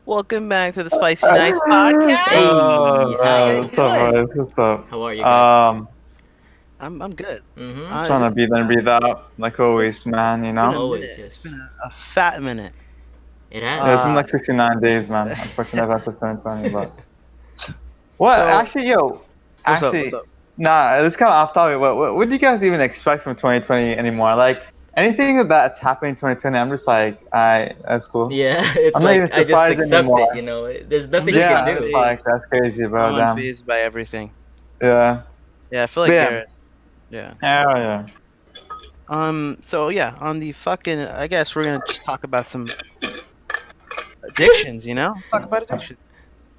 Welcome back to the Spicy Nights podcast. Hey, How you hi. guys What's up, doing? guys? What's up? How are you guys? I'm good. Mm-hmm. Trying This to is breathe in, breathe out, like always, man. been a Always, minute. It's been yes. a fat minute. It Yeah, has. it's been Uh, like 69 days, man. Unfortunately, that's 2020, but what? so what's Actually, up? nah. It's kind of off topic. What do you guys even expect from 2020 anymore? Like anything that's happening in 2020, I'm just like, that's cool. Yeah, it's I'm not like even I just surprised accept it, anymore. There's I'm nothing you just can Yeah, getting it's do. like phased. that's crazy, bro. I'm Damn. unfazed by everything. Yeah. Yeah, I feel But like yeah. Garrett. Yeah. Hell yeah. So yeah, on the fucking, I guess we're gonna just talk about some addictions. Talk about addiction.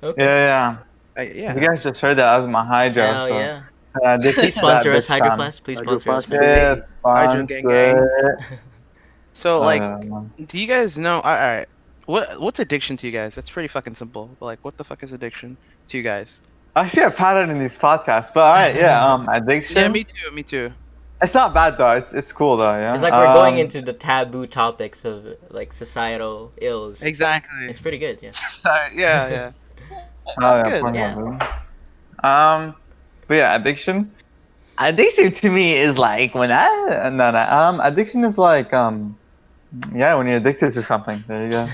Okay. Yeah, yeah. You Yeah. guys just heard that. That was my hydro, Hell so yeah. addicted Please to that sponsor us, bitch, Hydro fam. Flask. Please Hydro sponsor us, Flask, man. Yes, baby. Hydro gang gang. sponsor. So Oh like, yeah, man. do you guys know? All right, what's addiction to you guys? That's pretty fucking simple. But like, what the fuck is addiction to you guys? I see a pattern in these podcasts, but alright, yeah. Yeah, Addiction. me too. Me too. It's not bad though. It's cool though. It's Yeah. like we're going into the taboo topics of like societal ills. Exactly. It's pretty good, yeah. Sorry. Yeah, yeah. Oh That's yeah, good. Yeah. Pornhub, baby. But yeah, addiction. Addiction to me is like when I no no addiction is like yeah, when you're addicted to something. There you go.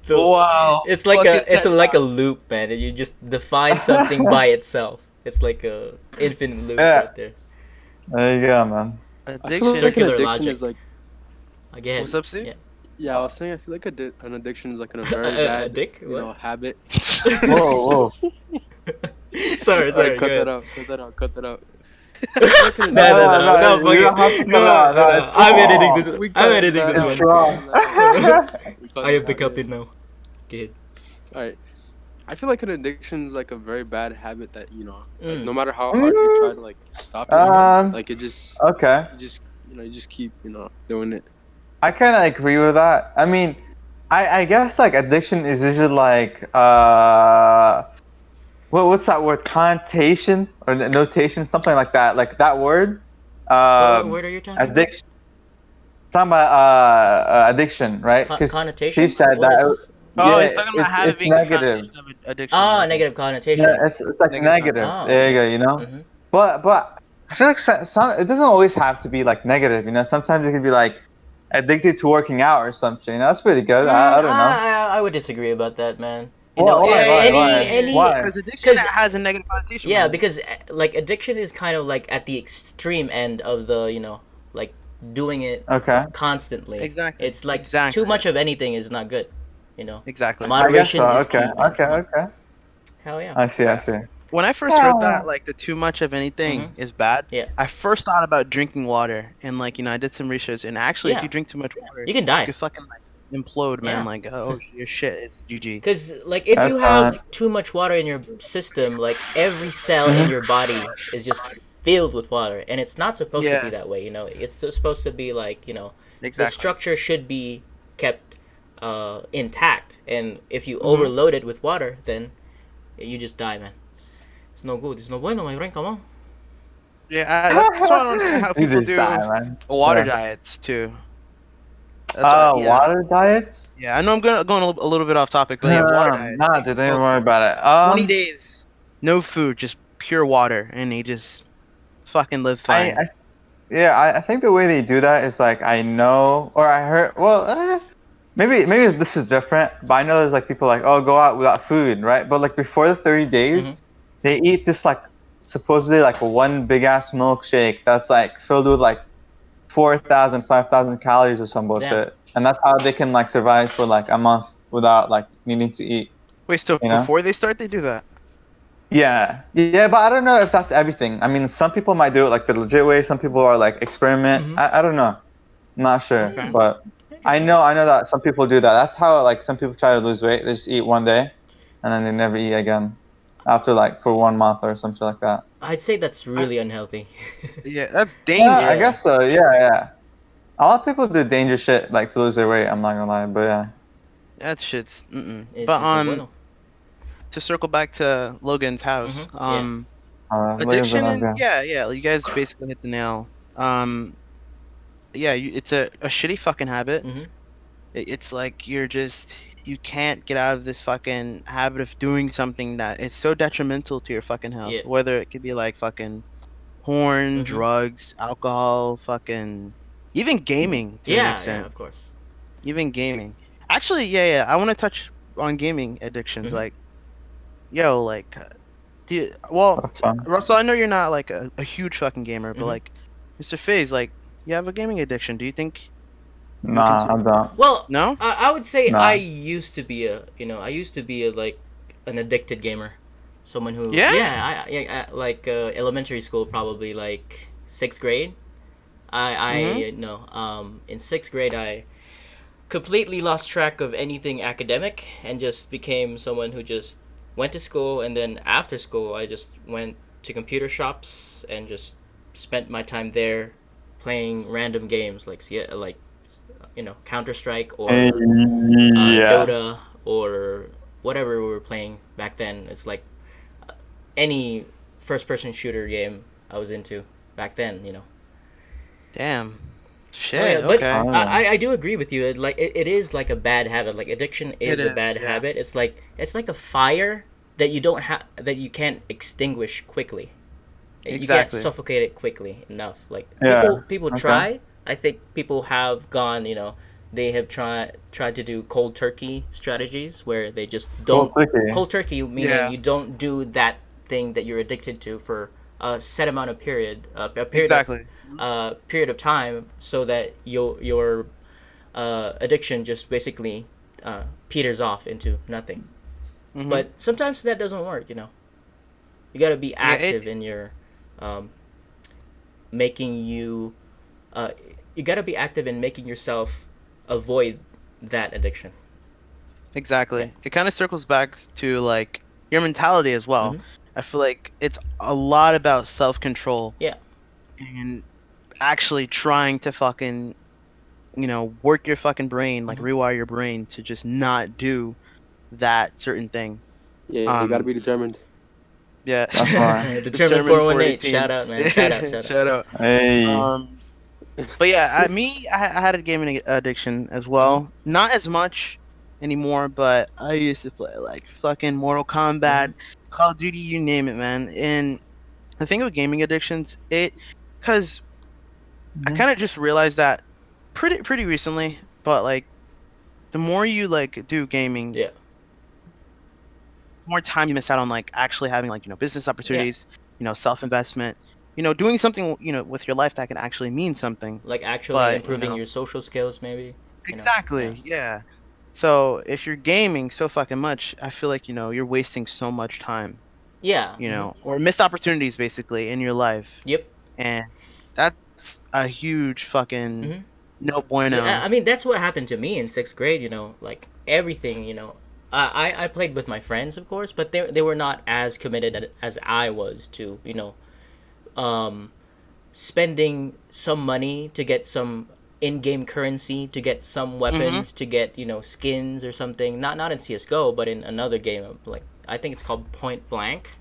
Wow. It's like Fucking it's TED like a Talk. loop, man. And you just define something by itself. It's like a infinite loop Yeah, right there. there you go, man. I feel Addiction. like an Circular addiction logic. is like, Again. What's up, Sue? Yeah. yeah, I was saying I feel like an addiction is like a very A bad, dick? What? habit. Whoa, whoa. sorry, Alright, go cut that ahead. out, cut that out, cut that out. No, An no, no, addiction- no, No, fuck you it. don't have to cut it No, out. No, no, it's I'm editing wrong. this. We I'm cut editing that this out. It's one. wrong. We cut I am that the out, captain yes. now. Good. Alright, I feel like an addiction is like a very bad habit that like Mm. no matter how hard you try to like stop it, Um. like it just, Okay. you just keep doing it. I kind of agree with that. I mean, I guess like addiction is usually like what's that word? Connotation or notation, something like that. Like that word. What word are you talking about? Addiction. Talking about addiction, right? Because Connotation? Steve said What that. is? Oh, Yeah, he's talking about habit it's being a negative. connotation of addiction. Ah, Okay. negative connotation. Yeah, it's like Negative negative. Ah, There you okay. go. You know. Mm-hmm. But I feel like some it doesn't always have to be like negative. You know, sometimes it can be like addicted to working out or something. You know, that's pretty good. I don't know. I would disagree about that, man. Why? Why? Any, Why? Because addiction because has a negative connotation. yeah, Man. because like addiction is kind of like at the extreme end of the like doing it Okay. constantly. Exactly. It's like Exactly. too much of anything is not good. You know, Exactly. I guess moderation so. is Okay. key, man. Okay. Come on. Okay. Hell yeah. I see. I see. When I first heard that, like the too much of anything Mhm. is bad, Yeah. I first thought about drinking water, and like I did some research, and actually, if Yeah. you drink too much water, You can die. you could fucking like implode, man. Yeah. Like, oh, your shit is GG. Because like if you That's have fine. too much water in your system, like every cell in Mhm. your body is just filled with water, and it's not supposed to be Yeah. that way. It's supposed to be like the Exactly. structure should be kept intact, and if you Mhm. overload it with water, then you just die, man. It's no good. It's no bueno, my friend. Come on. Yeah, that's why I don't understand how You people just do die, man. water Yeah. diets too. That's why, yeah. Water diets? Yeah, I know I'm going a little bit off topic, but yeah, water diet. Nah, dude, don't even Oh, worry about it. 20 days, no food, just pure water, and they just fucking live fine. I think the way they do that is like I know or I heard. Well, maybe this is different, but I know there's like people like go out without food, right? But like before the 30 days, Mhm. they eat this like supposedly like one big ass milkshake that's like filled with like 4,000, 5,000 calories or some bullshit, and that's how they can like survive for like a month without like needing to eat. Wait, so You know? before they start, they do that? Yeah, but I don't know if that's everything. I mean, some people might do it like the legit way. Some people are like experiment. Mhm. I don't know. I'm not sure, Okay. but I know that some people do that. That's how like some people try to lose weight. They just eat one day, and then they never eat again after like for 1 month or something like that. I'd say that's really unhealthy. Yeah, that's Yeah, dangerous. I guess so. Yeah. A lot of people do dangerous shit like to lose their weight. I'm not gonna lie, but yeah. That shit's It's But no bueno. to circle back to Logan's house, Mhm, yeah. addiction and Logan's yeah, you guys basically hit the nail. Yeah, it's a shitty fucking habit. Mhm. It's like you can't get out of this fucking habit of doing something that is so detrimental to your fucking health. Yeah. Whether it could be like fucking porn, Mm-hmm. drugs, alcohol, fucking even gaming to an Yeah, yeah, extent. of course. Even gaming. Actually, yeah. I want to touch on gaming addictions. Mm-hmm. Like, yo, like, well, Have fun. Russell, I know you're not like a huge fucking gamer, but Mm-hmm. like, Mr. FaZe, like, you have a gaming addiction. Do you think you would Nah, consider? I don't. Well, No? I would say I Nah. used to be I used to be like an addicted gamer, someone who, Yeah? yeah, like elementary school, probably like sixth grade. Mm-hmm. I no, in sixth grade, I completely lost track of anything academic and just became someone who just went to school, and then after school, I just went to computer shops and just spent my time there playing random games like Counter Strike or Yeah. Dota or whatever we were playing back then. It's like any first person shooter game I was into back then. Damn. Oh yeah, Shit. but Okay. I do agree with you. It is like a bad habit. Like addiction It is a is. bad Yeah. habit. It's like a fire that you don't have that you can't extinguish quickly. You can't Exactly. suffocate it quickly enough. Like Yeah. people Okay. try. I think people have gone. They have tried to do cold turkey strategies where they just Cool, don't tricky. cold turkey, meaning Yeah. you don't do that thing that you're addicted to for a set amount of Exactly. period of time, so that your addiction just basically peters off into nothing. Mm-hmm. But sometimes that doesn't work. You got to be Yeah. It. active in your um, making you uh, you got to be active in making yourself avoid that addiction. Yeah. Exactly. It kind of circles back to like your mentality as well. Mm-hmm. I feel like it's a lot about self-control Yeah. and actually trying to fucking, work your fucking brain, like Mm-hmm. rewire your brain to just not do that certain thing. Yeah, you gotta Um, be determined. yeah. That's why. Determined Determined 418. 418. Shout out, man. Shout out. Shout out. Shout out. Hey. Um, but yeah, I had a gaming addiction as Mm-hmm. well. Not as much anymore, but I used to play like fucking Mortal Mm-hmm. Kombat, Call of Duty, you name it, man. And the thing with gaming addictions, because I Mhm. kind of just realized that pretty recently, but like the more you like do gaming, Yeah. the more time you miss out on like actually having like business Yeah. opportunities, self investment, doing something with your life that can actually mean something. Like actually But improving your social skills, maybe. Yeah. exactly, yeah. So if you're gaming so fucking much, I feel like you're wasting so much time, Yeah. Mm-hmm. or missed opportunities basically in your life, Yep. and that's a huge fucking Mm-hmm. no Yeah, bueno. I mean that's what happened to me in sixth grade. Like everything. I played with my friends, of course, but they were not as committed as I was to um, spending some money to get some in-game currency, to get some Mm-hmm. weapons, to get skins or something. Not in CS:GO, but in another game. Like I think it's called Point Blank.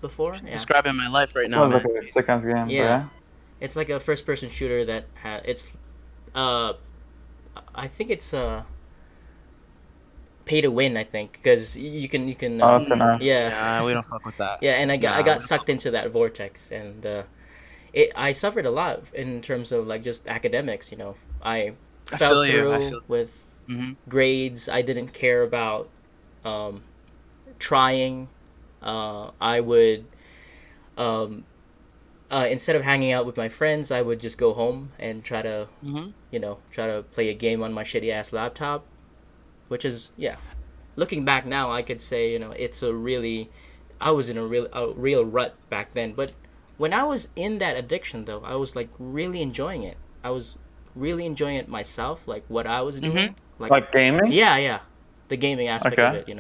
Before, yeah, Describing my life right It now, was like man. a seconds game, but yeah. yeah. It's like a first-person shooter that it's uh I think it's pay to win. I think because you can Oh, that's enough. yeah. Nah, we don't fuck with that. Yeah, and I Nah, we got don't fuck sucked into that vortex, and I suffered a lot in terms of like just academics. I I fell feel you. I through feel. with Mm-hmm. grades I didn't care about. Um, Trying, I would instead of hanging out with my friends, I would just go home and Mm-hmm. try to play a game on my shitty ass laptop, which is, yeah. Looking back now, I could say it's I was in a real rut back then. But when I was in that addiction, though, I was like really enjoying it. I was really enjoying it myself, like what I was Mm-hmm. doing, like Like gaming? yeah, yeah, the gaming aspect of Okay. it.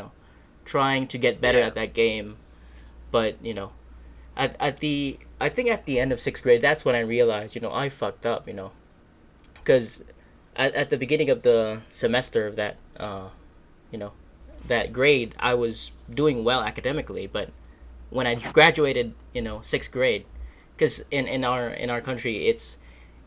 Trying to get better Yeah. at that game, but I think at the end of sixth grade, that's when I realized I fucked up. Because at the beginning of the semester of that you know that grade, I was doing well academically, but when I graduated, sixth grade, because in our country, it's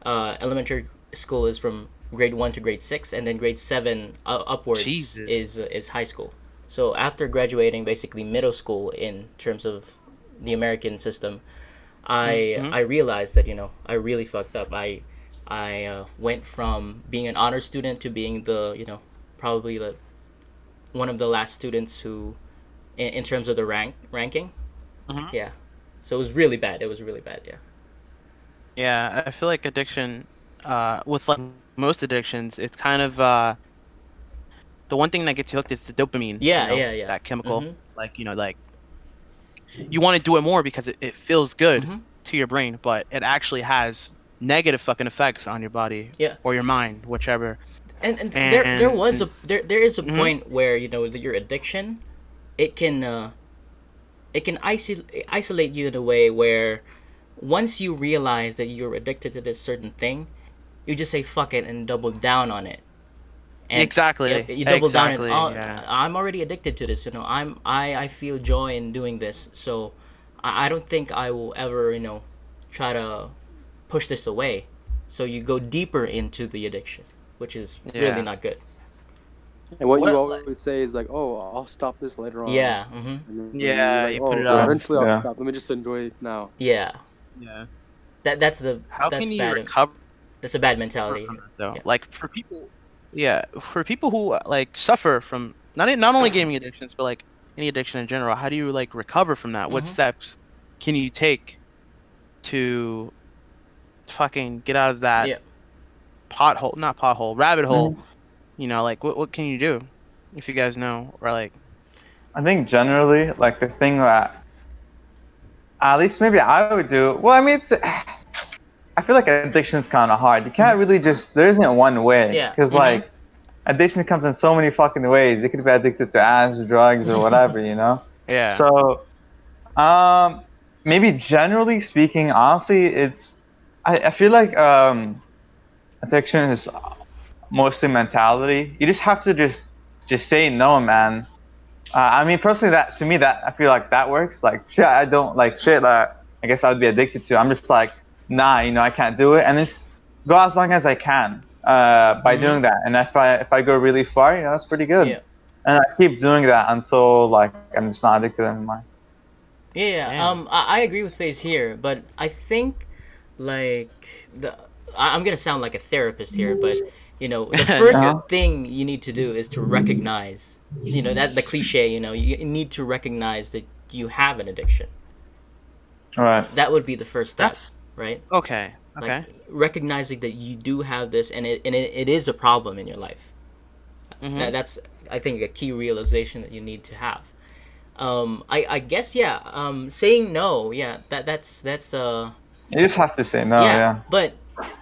elementary school is from grade 1 to grade 6, and then grade 7 upwards Jesus. is high school. So after graduating basically middle school in terms of the American system, Mm-hmm. I realized that I really fucked up. I went from being an honor student to being the probably the one of the last students who in terms of the ranking. Mm-hmm. Yeah. So it was really bad. It was really bad. Yeah. Yeah, I feel like addiction, with like most addictions, it's kind of the one thing that gets you hooked is the dopamine, Yeah. Yeah. Yeah. that chemical. Mhm. Like, like you want to do it more because it feels good Mhm. to your brain, but it actually has negative fucking effects on your body Yeah. or your mind, whichever. And there And was a there is a mhm, point where your addiction it can isolate you in a way where once you realize that you're addicted to this certain thing, you just say fuck it and double down on it. And yep, exactly, you double down and exactly, yeah, I'm already addicted to this. I feel joy in doing this, so I don't think I will ever try to push this away. So you go deeper into the addiction, which is really yeah. not good. And what you What, like, always say is like, "Oh, I'll stop this later on," Yeah. Mhm. and then you're yeah, like, you put "Oh, it but Yeah, off. eventually I'll yeah. stop. Let me just enjoy it now." Yeah. Yeah. That's How that's can you bad. recover That's a bad mentality. from that though? Yeah. Like for people, yeah, for people who like suffer from not only gaming addictions, but like any addiction in general, how do you like recover from that? What Mhm. steps can you take to fucking get out of that Yeah. pothole, not pothole, rabbit hole? Mhm. Like what can you do if you guys know or like I think generally, like the thing that at least maybe I would do. Well, I mean, I feel like addiction is kind of hard. You can't really just. There isn't one way Yeah. because Mhm. like addiction comes in so many fucking ways. You could be addicted to ass, drugs, or whatever, you know. yeah. So, maybe generally speaking, honestly, I feel like addiction is mostly mentality. You just have to just say no, man. I mean, personally, that to me, that I feel like that works. Like shit, I don't like shit that I guess I would be addicted to. I'm just like, nah, I can't do it, and just go as long as I can by Mm-hmm. doing that. And if I go really far, that's pretty good. Yeah. And I keep doing that until like I'm just not addicted anymore. Yeah. Damn. I agree with Faze here, but I think like I'm gonna sound like a therapist here, but the first Yeah. Uh-huh. thing you need to do is to recognize, that the cliche, you need to recognize that you have an addiction. Right. That would be the first step, That's right? okay. Like Okay. recognizing that you do have this, and it is a problem in your life. Mm-hmm. That's I think a key realization that you need to have. I guess yeah. Saying no, yeah. That's You just have to say no. yeah. Yeah. But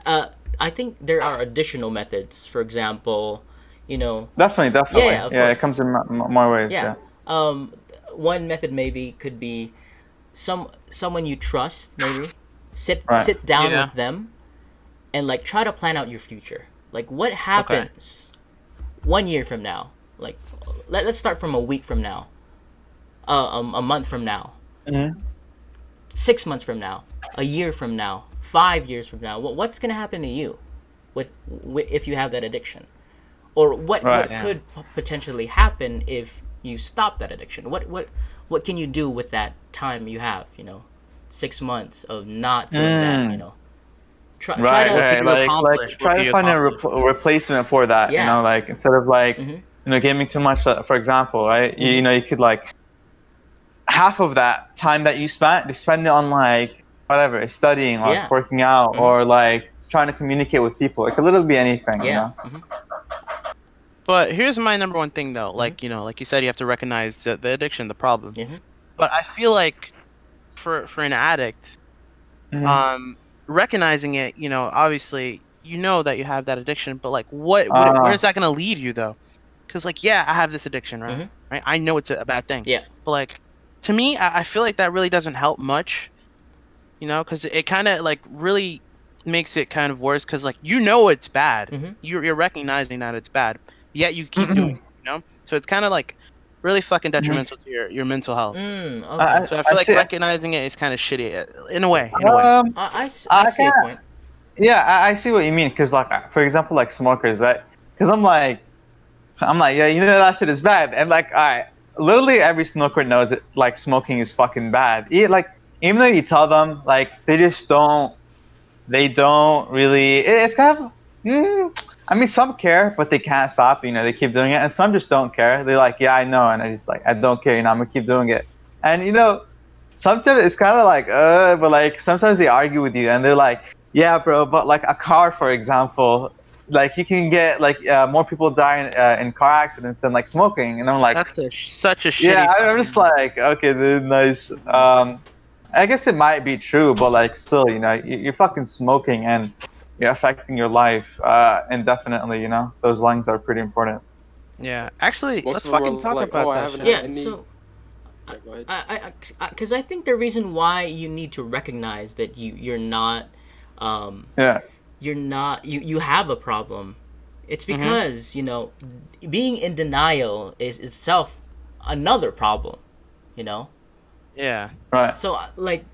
uh, I think there are additional methods. For example, Definitely. yeah, Definitely. yeah, of Yeah. It course, comes in more ways. yeah. Yeah. Um, one method maybe could be someone you trust. Maybe Right. sit down Yeah. with them and like try to plan out your future. Like what Okay. happens 1 year from now? Like let's start from a week from now. A month from now, Hmm. 6 months from now, a year from now, 5 years from now. What's gonna happen to you with if you have that addiction, or what Right. Yeah. could potentially happen if you stop that addiction? What can you do with that time you have? 6 months of not doing that. Mm. Try Right, What to could right. you Like accomplish? What try could to you find a accomplish? replacement for that. yeah. Like instead of like Hmm. gaming too much. For example, right? Hmm. You could like half of that time that you spent, just spend it on like whatever, studying or Yeah. working out Hmm. or like trying to communicate with people. It could literally be anything. Yeah. Hmm. But here's my number one thing though. Hmm. Like you said, you have to recognize the addiction, the problem. Hmm. But I feel like for an addict, Hmm. um, recognizing it, obviously you know that you have that addiction, but like where's Uh, that gonna lead you though? Because like yeah, I have this addiction, right? Hmm. Right? I know it's a bad thing, Yeah. but like to me, I feel like that really doesn't help much, because it kind of like really makes it kind of worse. Because like it's bad, Hmm. you're recognizing that it's bad, yet you keep doing it. So it's kind of like really fucking detrimental to your mental health. Okay. So I I feel like see. recognizing it is kind of shitty in a way. In a way. I I see a can't. point. Yeah, I see what you mean. Cause like, for example, like smokers, right? Cause I'm like, yeah, you know that shit is bad. And like, all right, literally every smoker knows it. Like, smoking is fucking bad. Like, even though you tell them, like, they just don't. They don't really. It's kind of. I mean, some care, but they can't stop. You know, they keep doing it, and some just don't care. They're like, yeah, I know, and I just like, I don't care. You know, I'm gonna keep doing it. And you know, sometimes it's kind of like, but like sometimes they argue with you, and they're like, yeah, bro, but like a car, for example, like you can get like more people die in car accidents than like smoking, and I'm like, That's such a yeah, shitty I'm just fucking. like, okay, dude, nice. I guess it might be true, but like still, you know, you're fucking smoking and you're affecting your life indefinitely. You know, those lungs are pretty important. Yeah, actually, Most let's of them are fucking talk like, oh, about I that haven't shit. had Yeah, any. so Yeah, go ahead. because I think the reason why you need to recognize that um, Yeah. you have a problem. It's Mm-hmm. because being in denial is itself another problem. You know, Yeah. Right. so like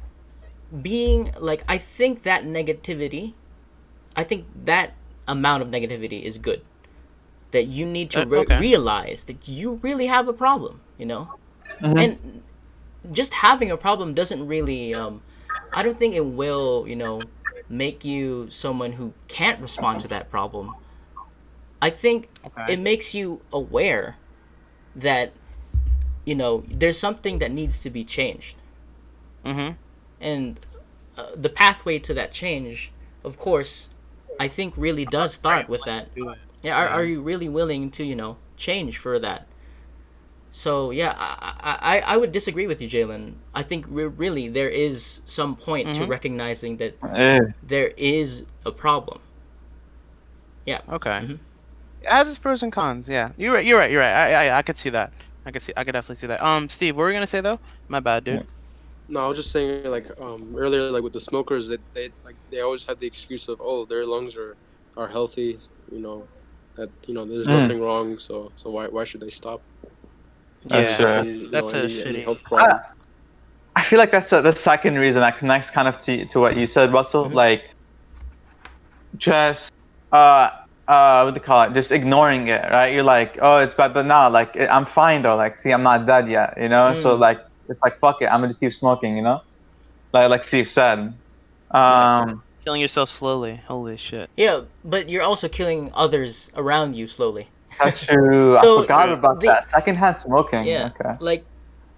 being like I think that negativity, I think that amount of negativity is good. That you need to Okay. realize that you really have a problem. Hmm. And just having a problem doesn't really I don't think it will make you someone who can't respond to that problem. I think Okay. it makes you aware that there's something that needs to be changed, Mm-hmm. and the pathway to that change, of course, I think really does start with that. Do it. Yeah, are Yeah. you really willing to change for that? So yeah, I would disagree with you, Jalen. I think really there is some point to Mm-hmm. recognizing that Yeah. there is a problem. Yeah. Okay. Hmm. It has its pros and cons. Yeah. You're right. You're right. You're right. I could see that. I could see. I could definitely see that. Steve, what were you gonna say though? My bad, dude. No, I was just saying like earlier, like with the smokers, they always have the excuse of, oh, their lungs are healthy, that there's Mm, nothing wrong, so why should they stop if that's there's Yeah. true. nothing, That's a any shitty. health I, problem. I feel like that's the second reason that connects kind of to what you said, Russell. Hmm. Like just uh what do you call it? Just ignoring it, right? You're like, oh, it's bad, but no, like I'm fine though. Like, see, I'm not dead yet, you know. So Mm. like, it's like fuck it, I'm gonna just keep smoking, you know. Like Steve said. Yeah. Killing yourself slowly. Holy shit. Yeah, but you're also killing others around you slowly. That's true. I So forgot True. about the that. Secondhand smoking. yeah, Okay. like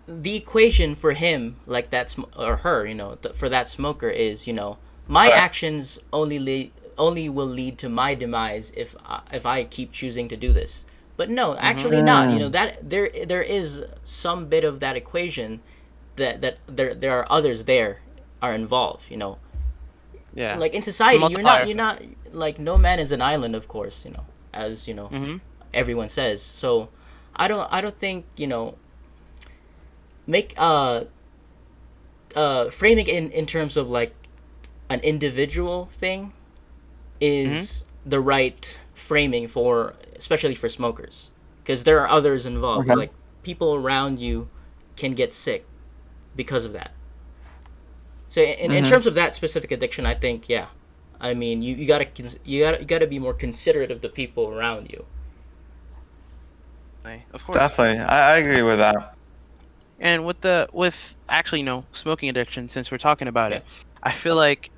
the equation for him, like or her, for that smoker is, my Right. actions only will lead to my demise if I keep choosing to do this. But no, Mm-hmm. actually not. Mm, That there is some bit of that equation that there are others there are involved. Yeah. Like in It's a society, multiplier you're effect. not like no man is an island, of course. As Mm-hmm. everyone says. So I don't think make framing it in terms of like an individual thing Mm-hmm. is the right framing for especially for smokers, because there are others involved. okay. Like people around you can get sick because of that. So in Hmm. terms of that specific addiction, I think yeah, I mean you gotta be more considerate of the people around you. Of course. Definitely. I agree with that. And with actually, smoking addiction, since we're talking about Yeah, it, I feel like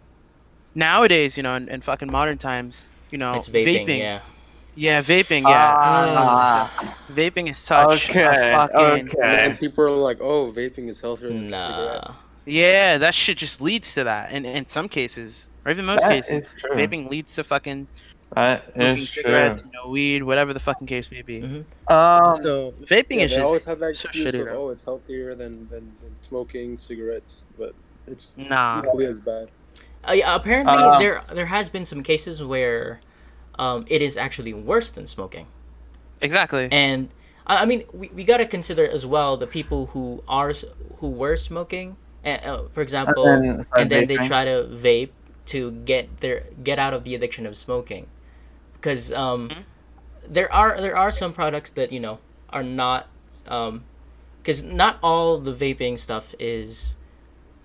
nowadays, in fucking modern times, it's vaping. vaping. Yeah. Yeah, vaping. Yeah. Ugh, Vaping is such a Okay. fucking. And Okay. people are like, oh, vaping is healthier than nah. cigarettes. Yeah, that shit just leads to that. And in some cases, or even most That is cases, true. vaping leads to fucking That is smoking true. cigarettes, Mm-hmm. weed, whatever the fucking case may be. Mm-hmm. So vaping Yeah, is they just always have that so excuse shitty of, though. oh, it's healthier than smoking cigarettes, but it's Nah. equally as bad. Yeah, apparently Um. there has been some cases where it is actually worse than smoking, Exactly. and I mean we got to consider as well the people who were smoking, for And example, then and start then they vaping. try to vape to get out of the addiction of smoking, because Mhm. there are some products that are not, because not all the vaping stuff is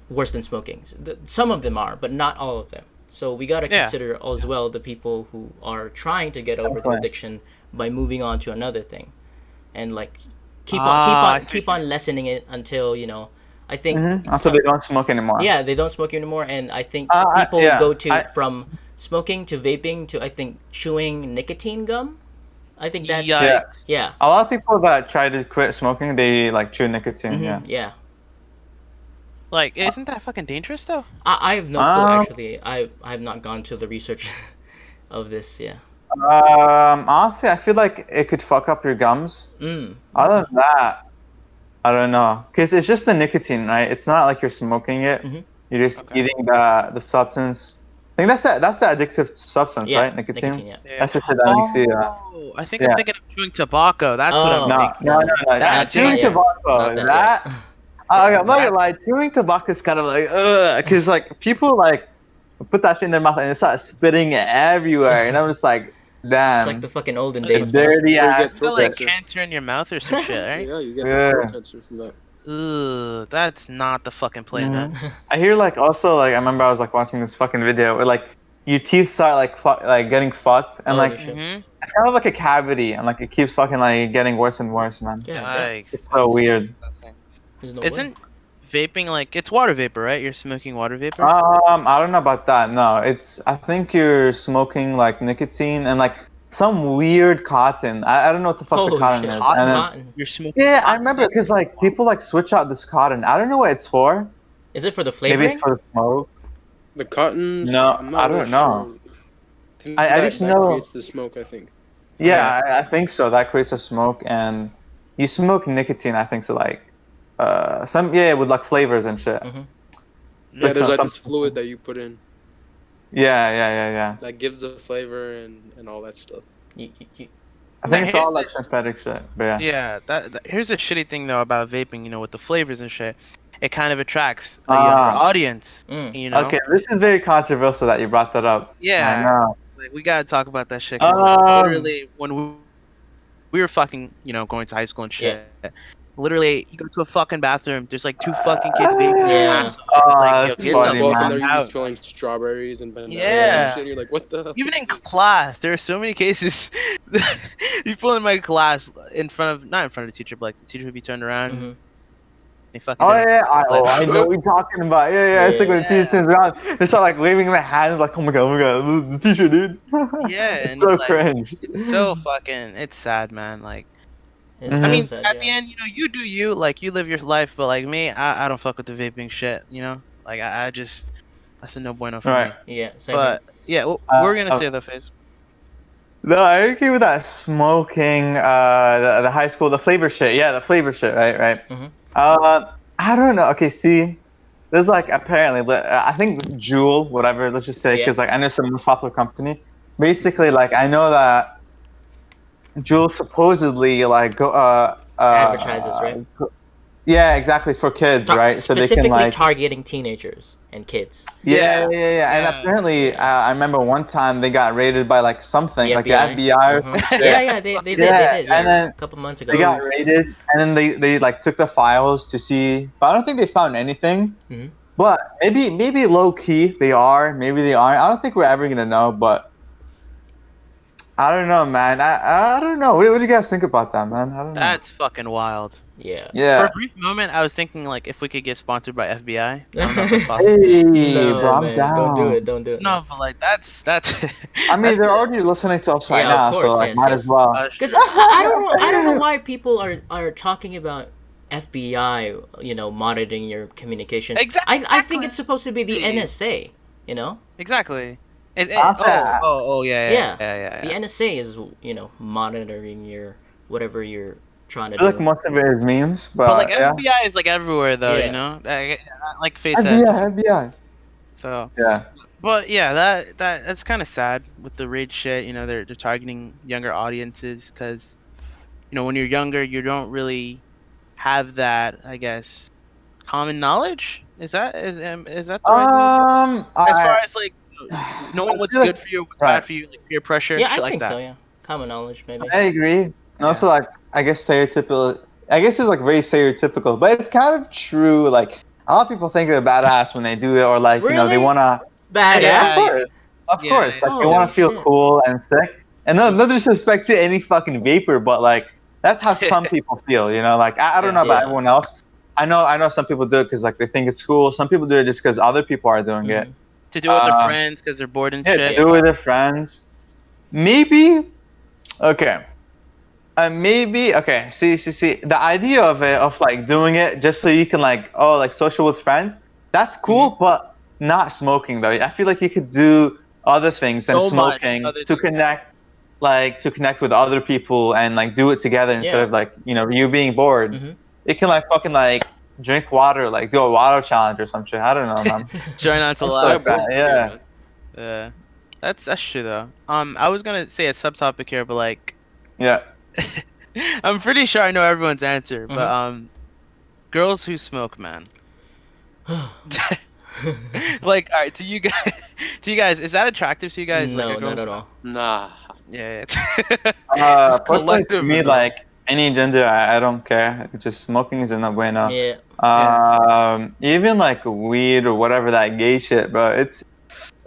worse than smoking. Some of them are, but not all of them. So we gotta Yeah. consider as well the people who are trying to get over the Okay. addiction by moving on to another thing, and like I see keep what on lessening it until I think Until they don't smoke anymore. yeah, they don't smoke anymore, and I think people Yeah. go to from smoking to vaping to I think chewing nicotine gum. I think you that's Yeah. Yikes. yeah. A lot of people that try to quit smoking, they like chew nicotine. Yeah. Yeah. Like, isn't that fucking dangerous though? I have no clue Um. actually. I have not gone to the research of this. Yeah. Honestly, I feel like it could fuck up your gums. Mm. Other than that, I don't know, because it's just the nicotine, right? It's not like you're smoking it. Mhm. You're just Okay. eating the substance. I think that's the addictive substance, Yeah. right? Nicotine. Yeah. Yeah. That's the shit that makes you. Oh, I think I'm Yeah. thinking of chewing tobacco. That's what I'm Oh. No, thinking. no, no, no. That Chewing damn. tobacco. Not that That. yet. I'm not gonna lie. That's- Chewing tobacco is kind of like, because like people like put that shit in their mouth and they start spitting it everywhere, and I'm just like, It's like damn, the fucking olden It's days, man. dirty Or you ass. get You throat got like cancer. cancer in your mouth or some shit, right? Yeah, you get Yeah. throat cancer from that. Ugh, that's not the fucking play, man. I hear like also like I remember I was like watching this fucking video where like your teeth start like like getting fucked and Holy like shit. Mm-hmm. it's kind of like a cavity and like it keeps fucking like getting worse and worse, man. Yeah. Yikes. It's so weird. There's no Isn't vaping like it's water vapor, right? You're smoking water vapor. I don't know about that. No, it's I think you're smoking like nicotine and like some weird cotton. I don't know what the fuck Holy the cotton shit. is. Cotton? And then, Cotton. You're smoking. yeah, I cotton. remember because like people like switch out this cotton. I don't know what it's for. Is it for the Maybe flavoring? it's for the smoke. The cottons. No, I'm not I don't really know. sure. I That- just that know- creates the smoke. I think. Yeah, I think so. That creates a smoke, and you smoke nicotine. I think so. Like, some with like flavors and shit. Mhm. Yeah, Like there's like some- this fluid that you put in Yeah. that gives the flavor and all that stuff. You- I think it's all here's like synthetic shit. But yeah. Yeah, here's the shitty thing though about vaping. You know, with the flavors and shit, it kind of attracts a younger audience. Mm. You know. Okay, this is very controversial that you brought that up. Yeah. I know. Like, we gotta talk about that shit. 'Cause, like, Um, literally, when we were fucking, going to high school and shit. Literally, you go to a fucking bathroom. There's like two fucking kids vaping. Yeah. It's like, yo, that's get funny, the Walk fuck in there, you be out. smelling strawberries and bananas Yeah. and shit. You're like, what the? hell Even is in this? class, there are so many cases. People in my class, not in front of the teacher, but like the teacher would be turned around. Mhm. They fucking. Oh did it. yeah, Like, I know what you're talking about. Yeah. It's like when the teacher Yeah. turns around, they start like waving their hands, like, oh my god, the teacher, dude. Yeah, and it's so it's like- cringe. It's so fucking. It's sad, man. Like, It's Mhm. I really mean, sad, at yeah. the end, you do you. Like, you live your life, but like me, I don't fuck with the vaping shit. Like I just that's a no bueno for Right. me. Yeah, same But yeah, what we're gonna say though, Faze. No, I agree with that smoking, the high school, the flavor shit. Yeah, the flavor shit, right. Mhm. I don't know. Okay, see, there's like apparently, I think Juul, whatever, let's just say, Yeah. because like I know it's the most popular company. Basically, like I know that Juul supposedly like go Advertises, right? Yeah, exactly for kids, right? So they Specifically can like targeting teenagers and kids. yeah. And Yeah. apparently, Yeah. I remember one time they got raided by like something, The like the FBI. FBI or Mhm. some shit. Yeah, they did. Yeah, They did. Yeah, and then a couple months ago. They got raided, and then they like took the files to see, but I don't think they found anything. Mhm. But maybe low key they are, maybe they aren't. I don't think we're ever gonna know, but I don't know, man. I don't know. What do you guys think about that, man? I don't know. That's fucking wild. Yeah. For Yeah. a brief moment, I was thinking like if we could get sponsored by FBI. I don't know if that's possible. Hey, No, bro, I'm man, down. don't do it. Don't do it. No, but like that's. I mean, they're already listening to us right Yeah, now, of course, so like, yes, might yes. as well. Because I don't know why people are talking about FBI, monitoring your communications. Exactly. I think it's supposed to be the NSA. Exactly. Yeah. The NSA is monitoring your whatever you're trying to I feel like do. most of it is memes, but, But like yeah. FBI is like everywhere though, Yeah. like Face said. FBI. So, Yeah. but yeah, that's kind of sad with the raid shit. They're targeting younger audiences because, when you're younger, you don't really have that, I guess, common knowledge. Is that the right thing to say? As far as like knowing what's feel like- good for you, what's right. bad for you, like peer pressure, Yeah, shit I like think that. so. Yeah, common knowledge maybe. I agree. And also, like, I guess stereotypical. I guess it's like very stereotypical, but it's kind of true. Like, a lot of people think they're badass when they do it, or like, they Really? wanna. Yeah, Badass. Of yeah, course. yeah. Like, you Holy want to feel shit. cool and sick. And no disrespect to any fucking vapor, but like, that's how some people feel, you know? Like, I don't Yeah. know about Yeah. everyone else. I know some people do it because like they think it's cool. Some people do it just because other people are doing it. Mhm. To do it with their Um, friends because they're bored and yeah, shit. do Yeah. it with their friends. Maybe. Okay. Maybe okay. See. The idea of it, of like doing it just so you can like, oh, like social with friends. That's cool, but not smoking though. I feel like you could do other things than So much smoking other to than that. connect, like to connect with other people and like do it together instead Yeah. of like you being bored. Mhm. You can like fucking like drink water, like do a water challenge or some shit. I don't know, man. Try not to Something Yeah, laugh. like that. bored. Yeah, Yeah. man. Yeah. That's true though. I was gonna say a subtopic here, but like Yeah. I'm pretty sure I know everyone's answer, but Mhm. girls who smoke, man. Like, all right, to you guys, is that attractive to you guys? Like a No, girl not who at smoke? all. Nah. Yeah, yeah. Just Personally, to collective me, or no? like any gender, I don't care. Just smoking is no bueno. Yeah. Yeah. Even like weed or whatever that gay shit, bro. It's,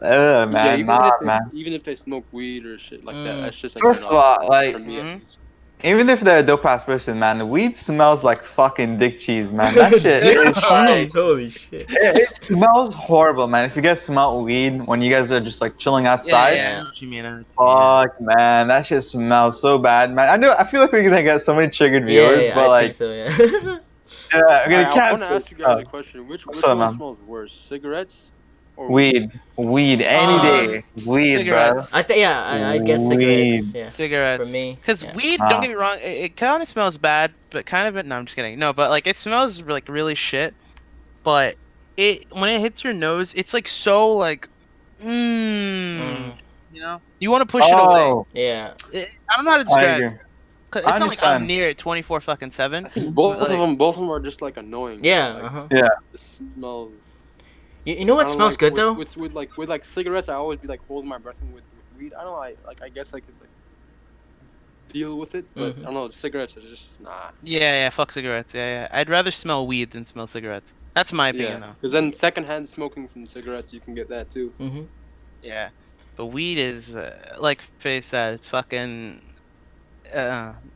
Yeah, man, nah, man. even if they smoke weed or shit like that, Mm. that's just like turn First of off all, for like me at Hmm. least. even if they're a dope ass person, man, weed smells like fucking dick cheese, man. That shit Dick is like cheese. Holy shit. it smells horrible, man. If you guys smell weed when you guys are just like chilling Yeah, outside. yeah. I Yeah. know what you mean. I know what you mean. Fuck, man, that shit smells so bad, man. I feel like we're gonna get so many triggered Yeah, viewers, yeah, but I think like, so, yeah. yeah, I'm All right, gonna I want to cancel. ask you guys a question. What's Which up, one man? smells worse, cigarettes or weed? Weed, any day, weed, bro. Cigarettes. I think yeah, I guess cigarettes, Weed. yeah. For Cigarettes. me. Because Yeah. weed, don't get me wrong, it kind of smells bad, but kind of, no, I'm just kidding. No, but like it smells like really shit. But when it hits your nose, it's like so like, Mhm. you want to push it away. Oh, Yeah. I don't know how to I describe agree. it. 'Cause I it's not like I'm understand. near it 24/7. I think But like, both of them are just like annoying. Yeah, Like uh-huh. Yeah. the smells. You know I what don't smells like good though? with like cigarettes. I always be like holding my breath, and with weed, I don't know, I guess I could like deal with it, but I don't know. Cigarettes are just nah. yeah, fuck cigarettes. Yeah. I'd rather smell weed than smell cigarettes. That's my opinion, Yeah, though. because then secondhand smoking from cigarettes, you can get that too. Mhm. Yeah, but weed is like Faye said, it's fucking.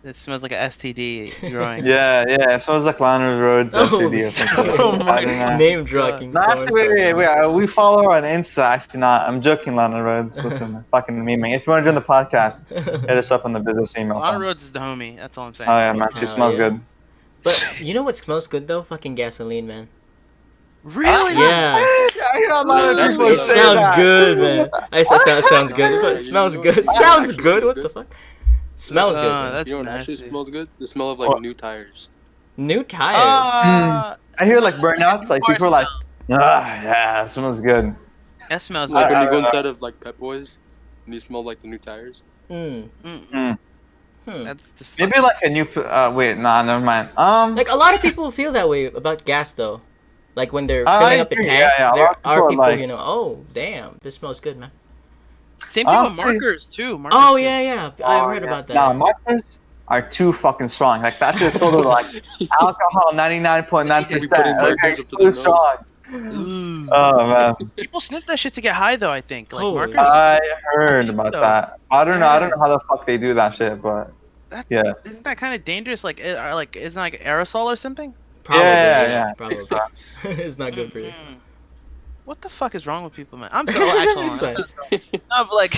It smells like a STD growing. Yeah, it smells like Lana Rhodes Holy STD or something. shit. Oh I my don't know. Name God. dropping No, porn actually, stars. we follow her on Insta. Actually, not. I'm joking, Lana Rhodes. Listen, I'm fucking memeing. If you want to join the podcast, hit us up on the business email. Lana Fam. Rhodes is the homie. That's all I'm saying. Oh yeah, man, she Hell smells yeah. good. But you know what smells good though? Fucking gasoline, man. Really? Yeah. I hear a lot of That's people what It say sounds that. good, man. Sounds good. Nah, But you it smells know- good. you know what Sounds actually good. smells What the good? fuck? Smells good, man. That's You know what actually nasty. smells good? The smell of like What? new tires. New tires. I hear like burnouts. Like car people are like, smell. yeah, it smells good. That smells Like good. when you go inside of like Pep Boys, and you smell like the new tires. Mm. Mm-mm. Hmm. That's the Maybe like a new. Wait, nah, never mind. Like a lot of people feel that way about gas though. Like when they're I filling up a agree, tank, yeah, a lot there of people are are people like- who oh damn, this smells good, man. Same thing with Honestly- markers too. Markers Oh too. yeah, I heard about that. Nah, markers are too fucking strong. Like that shit is filled with like alcohol, 99.9%. We putting Like, markers it's up to too their nose. strong. Ooh. Oh man, People sniff that shit to get high though. I think like Holy markers. shit. I heard think about so. that. I don't know how the fuck they do that shit, but yeah. Isn't that kind of dangerous? Like isn't it like aerosol or something? Probably, Yeah. probably. it's not good for you. Mm-mm. What the fuck is wrong with people, man? I'm so actually. It's fine. No, but like.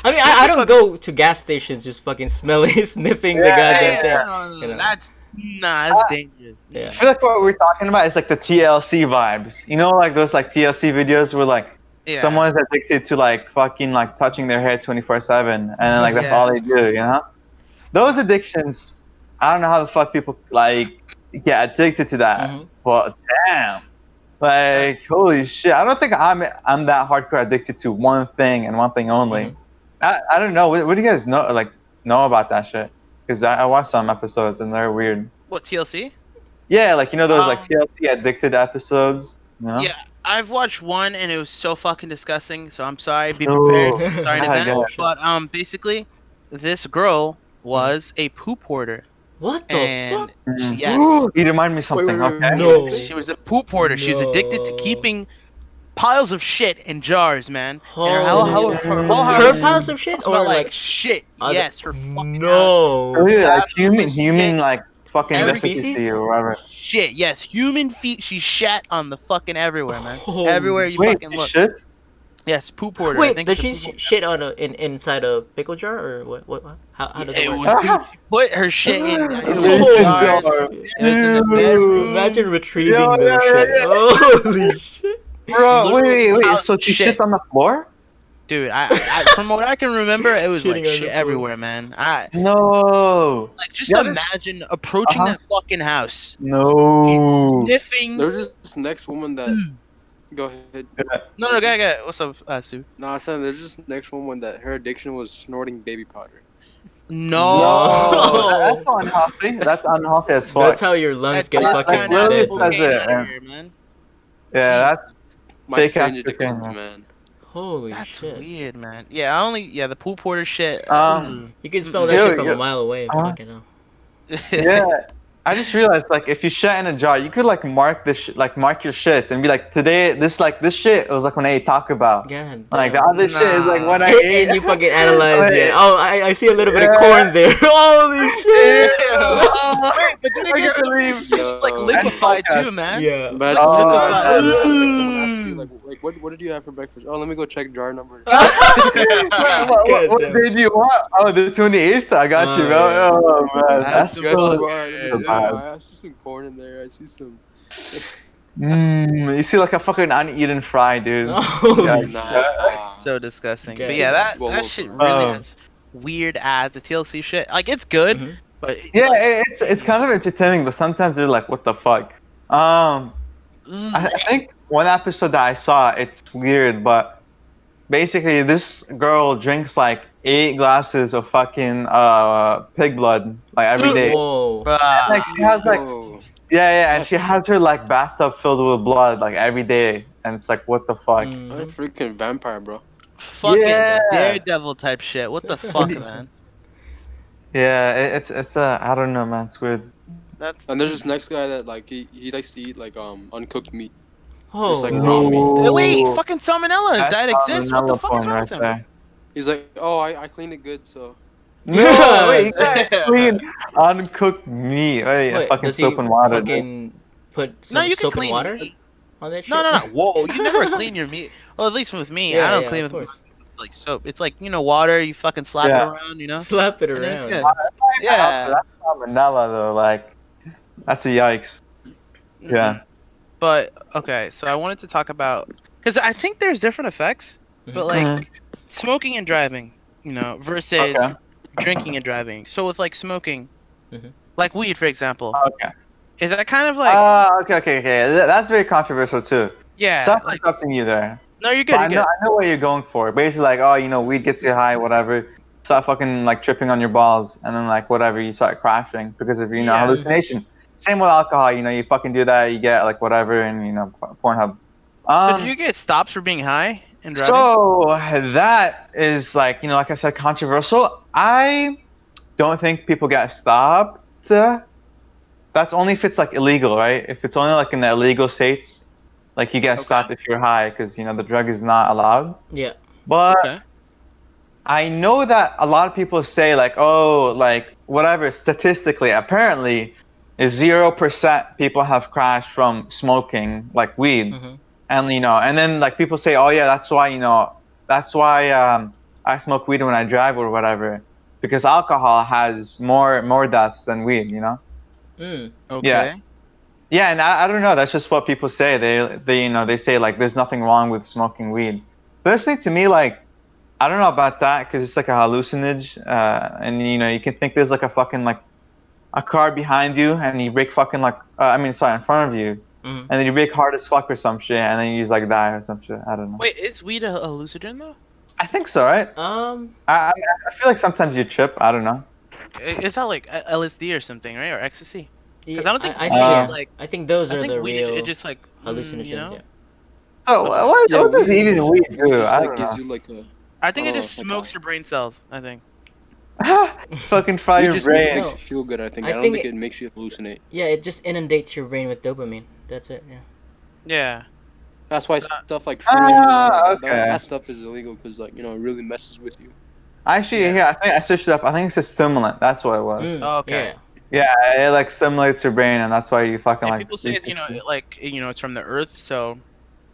I mean, I don't go to gas stations just fucking smelling, sniffing the goddamn thing. No, you know. that's that's dangerous. Yeah. I feel like what we're talking about is like the TLC vibes. You know, like those like TLC videos where like Yeah. someone's addicted to like fucking like touching their hair 24/7, and then, like that's Yeah. all they do. You know, those addictions. I don't know how the fuck people like get addicted to that, Mhm. but damn, like holy shit! I don't think I'm that hardcore addicted to one thing and one thing only. Mhm. I don't know. What do you guys know about that shit? Because I watched some episodes and they're weird. What TLC? Yeah, like you know those like Um, TLC addicted episodes. You know? Yeah, I've watched one and it was so fucking disgusting. So I'm sorry. Be Ooh. prepared. Sorry in Yeah, advance. yeah. But basically, this girl was a poop hoarder, What the and fuck? yes. You remind me of something. wait, Okay. No. She was a poop hoarder. She was addicted to No. keeping piles of shit in jars, man. And Holy her whole her house piles of shit smelled or like like shit. other? Yes, her fucking house. No. Really, like Half was human shit. like fucking Human efficacy feces? or whatever. Shit, yes, human feet. She shat on the fucking everywhere, man. Holy Everywhere you Wait, fucking you look. shit? Yes, poop order. I Wait, think does it's a she poop order. shit on inside a pickle jar or what? How does it It work? was she put her shit in. It was in Mason Holy jars. jar. shit. It was in the Ew. Imagine bedroom. Yo, retrieving yeah, those yeah, shit. yeah. Holy shit. Bro, Literally wait. piles So of she shits shit. on the floor? Dude, from what I can remember, it was like Shitting on the shit floor. everywhere, man. I No. like just Yeah, this. imagine approaching Uh-huh. that fucking house, No. sniffing. There was this next woman that. Go ahead. Yeah. No, no, go. What's up, Sue? No, I said there's this next woman that her addiction was snorting baby powder. No, that's No. unhealthy. That's unhealthy as That's fuck. how your lungs That get Like discount fucking ass literally dead, says man. cocaine it. out of here, man. Yeah, Gee, that's My fake ass strange cocaine. addictions, Man. man. Holy that's shit. weird, man. Yeah, the pool porter shit. You can smell that Yo, shit from a yo, mile away. Fucking hell. yeah. I just realized, like, if you shit in a jar, you could like mark mark your shits and be like, today, this shit, it was like when I ate Taco Bell. God Like the damn. other shit is like what I And, ate. and you fucking analyze, yeah. Like, Oh, I see a little bit of yeah. corn there. Holy Ew. shit. Oh, Wait, but then it I gets gotta leave. it's like Yo, That's liquefied podcast. too, man. Yeah. imagine, Oh, imagine man. like someone asks you like what did you have for breakfast? Oh, let me go check jar number. God What damn. day do you want? Oh, the 28th. I got you, bro. Yeah. Oh man, That's that's Got you, so, bro. Let me so see. bad. I see some corn in there. I see some. You see like a fucking uneaten fry, dude. Yeah. Holy shit. Nah. So disgusting. But God yeah, damn. that Swallow, shit bro. really has weird ass the TLC shit. Like it's good, Mhm. but Yeah, like, it's kind of entertaining, but sometimes they're like, what the fuck? I think one episode that I saw, it's weird, but basically this girl drinks like 8 glasses of fucking pig blood like every day. Whoa. Like she has like Yo, and that's she has her like bathtub filled with blood like every day, and it's like what the fuck? I'm a Mhm. freaking vampire, bro. fucking Yeah. Daredevil type shit. What the fuck, man? Yeah, it's I don't know, man. It's weird. That's And there's this next guy that like he likes to eat like uncooked meat. Just like Holy raw shit. meat. wait, Ooh, fucking salmonella that's that exists. What the salmonella fuck is porn wrong right with him? there. He's like, oh, I cleaned it good, so No, wait, you can't clean uncooked meat. Wait, Wait, fucking does he soap and water. Dude. fucking put No, some you can soap and clean water meat. on that shit? No. Whoa, you never clean your meat. Well, at least with me, I Yeah, don't yeah, clean of with course. like soap. It's like water. You fucking slap it Yeah. around, Slap it and then it's around. good. That's Yeah. salmonella though. Like, that's a yikes. Yeah. But okay, so I wanted to talk about because I think there's different effects, but Mhm. like Mhm. smoking and driving, versus Okay. drinking and driving. So with like smoking, Mhm. like weed, for example, Okay. is that kind of like Okay. That's very controversial too. yeah, So I'm like interrupting you there. no, you're good, But you're good. I know what you're going for. Basically, like, oh, weed gets you high, whatever. Start fucking like tripping on your balls, and then like whatever, you start crashing because of Yeah. hallucination. Same with alcohol. You fucking do that, you get like whatever, and Pornhub. So do you get stops for being high and driving? So that is like I said, controversial. I don't think people get stopped. That's only if it's like illegal, right? If it's only like in the illegal states, like you get Okay. stopped if you're high because the drug is not allowed. Yeah. But Okay. I know that a lot of people say like, oh, like whatever. Statistically, apparently, is 0% people have crashed from smoking like weed, Mhm. and then like people say, oh yeah, that's why I smoke weed when I drive or whatever, because alcohol has more deaths than weed, Mm. Okay. Yeah, and I don't know. That's just what people say. They say like there's nothing wrong with smoking weed. Personally, to me, like I don't know about that because it's like a hallucinage, and you can think there's like a fucking like a car behind you and you brake fucking like in front of you, Mhm. and then you brake hard as fuck or some shit, and then you just like die or some shit. I don't know. Wait, is weed a hallucinogen though? I think so, right? I feel like sometimes you trip. I don't know. Is that like LSD or something, right, or ecstasy? Yeah, I don't think I weed think is like I think those I are think the weed is real it's just like hallucinogens. you know? So yeah, what does weed even just, weed weed do? just I like don't gives know. you like a I think I it don't just know, smokes your brain cells. I think. Fucking fry weed your just brain. makes No. you feel good. I think I I don't think think it- it makes you hallucinate. Yeah, it just inundates your brain with dopamine. That's it. Yeah. Yeah. That's why stuff like shrooms and all Ah, that okay. stuff is illegal because like it really messes with you. Actually, Yeah. here I think I switched it up. I think it's a stimulant. That's what it was. Oh, okay. Yeah. Yeah, it like stimulates your brain, and that's why you fucking And like. people say You it's, can see. it's from the earth. So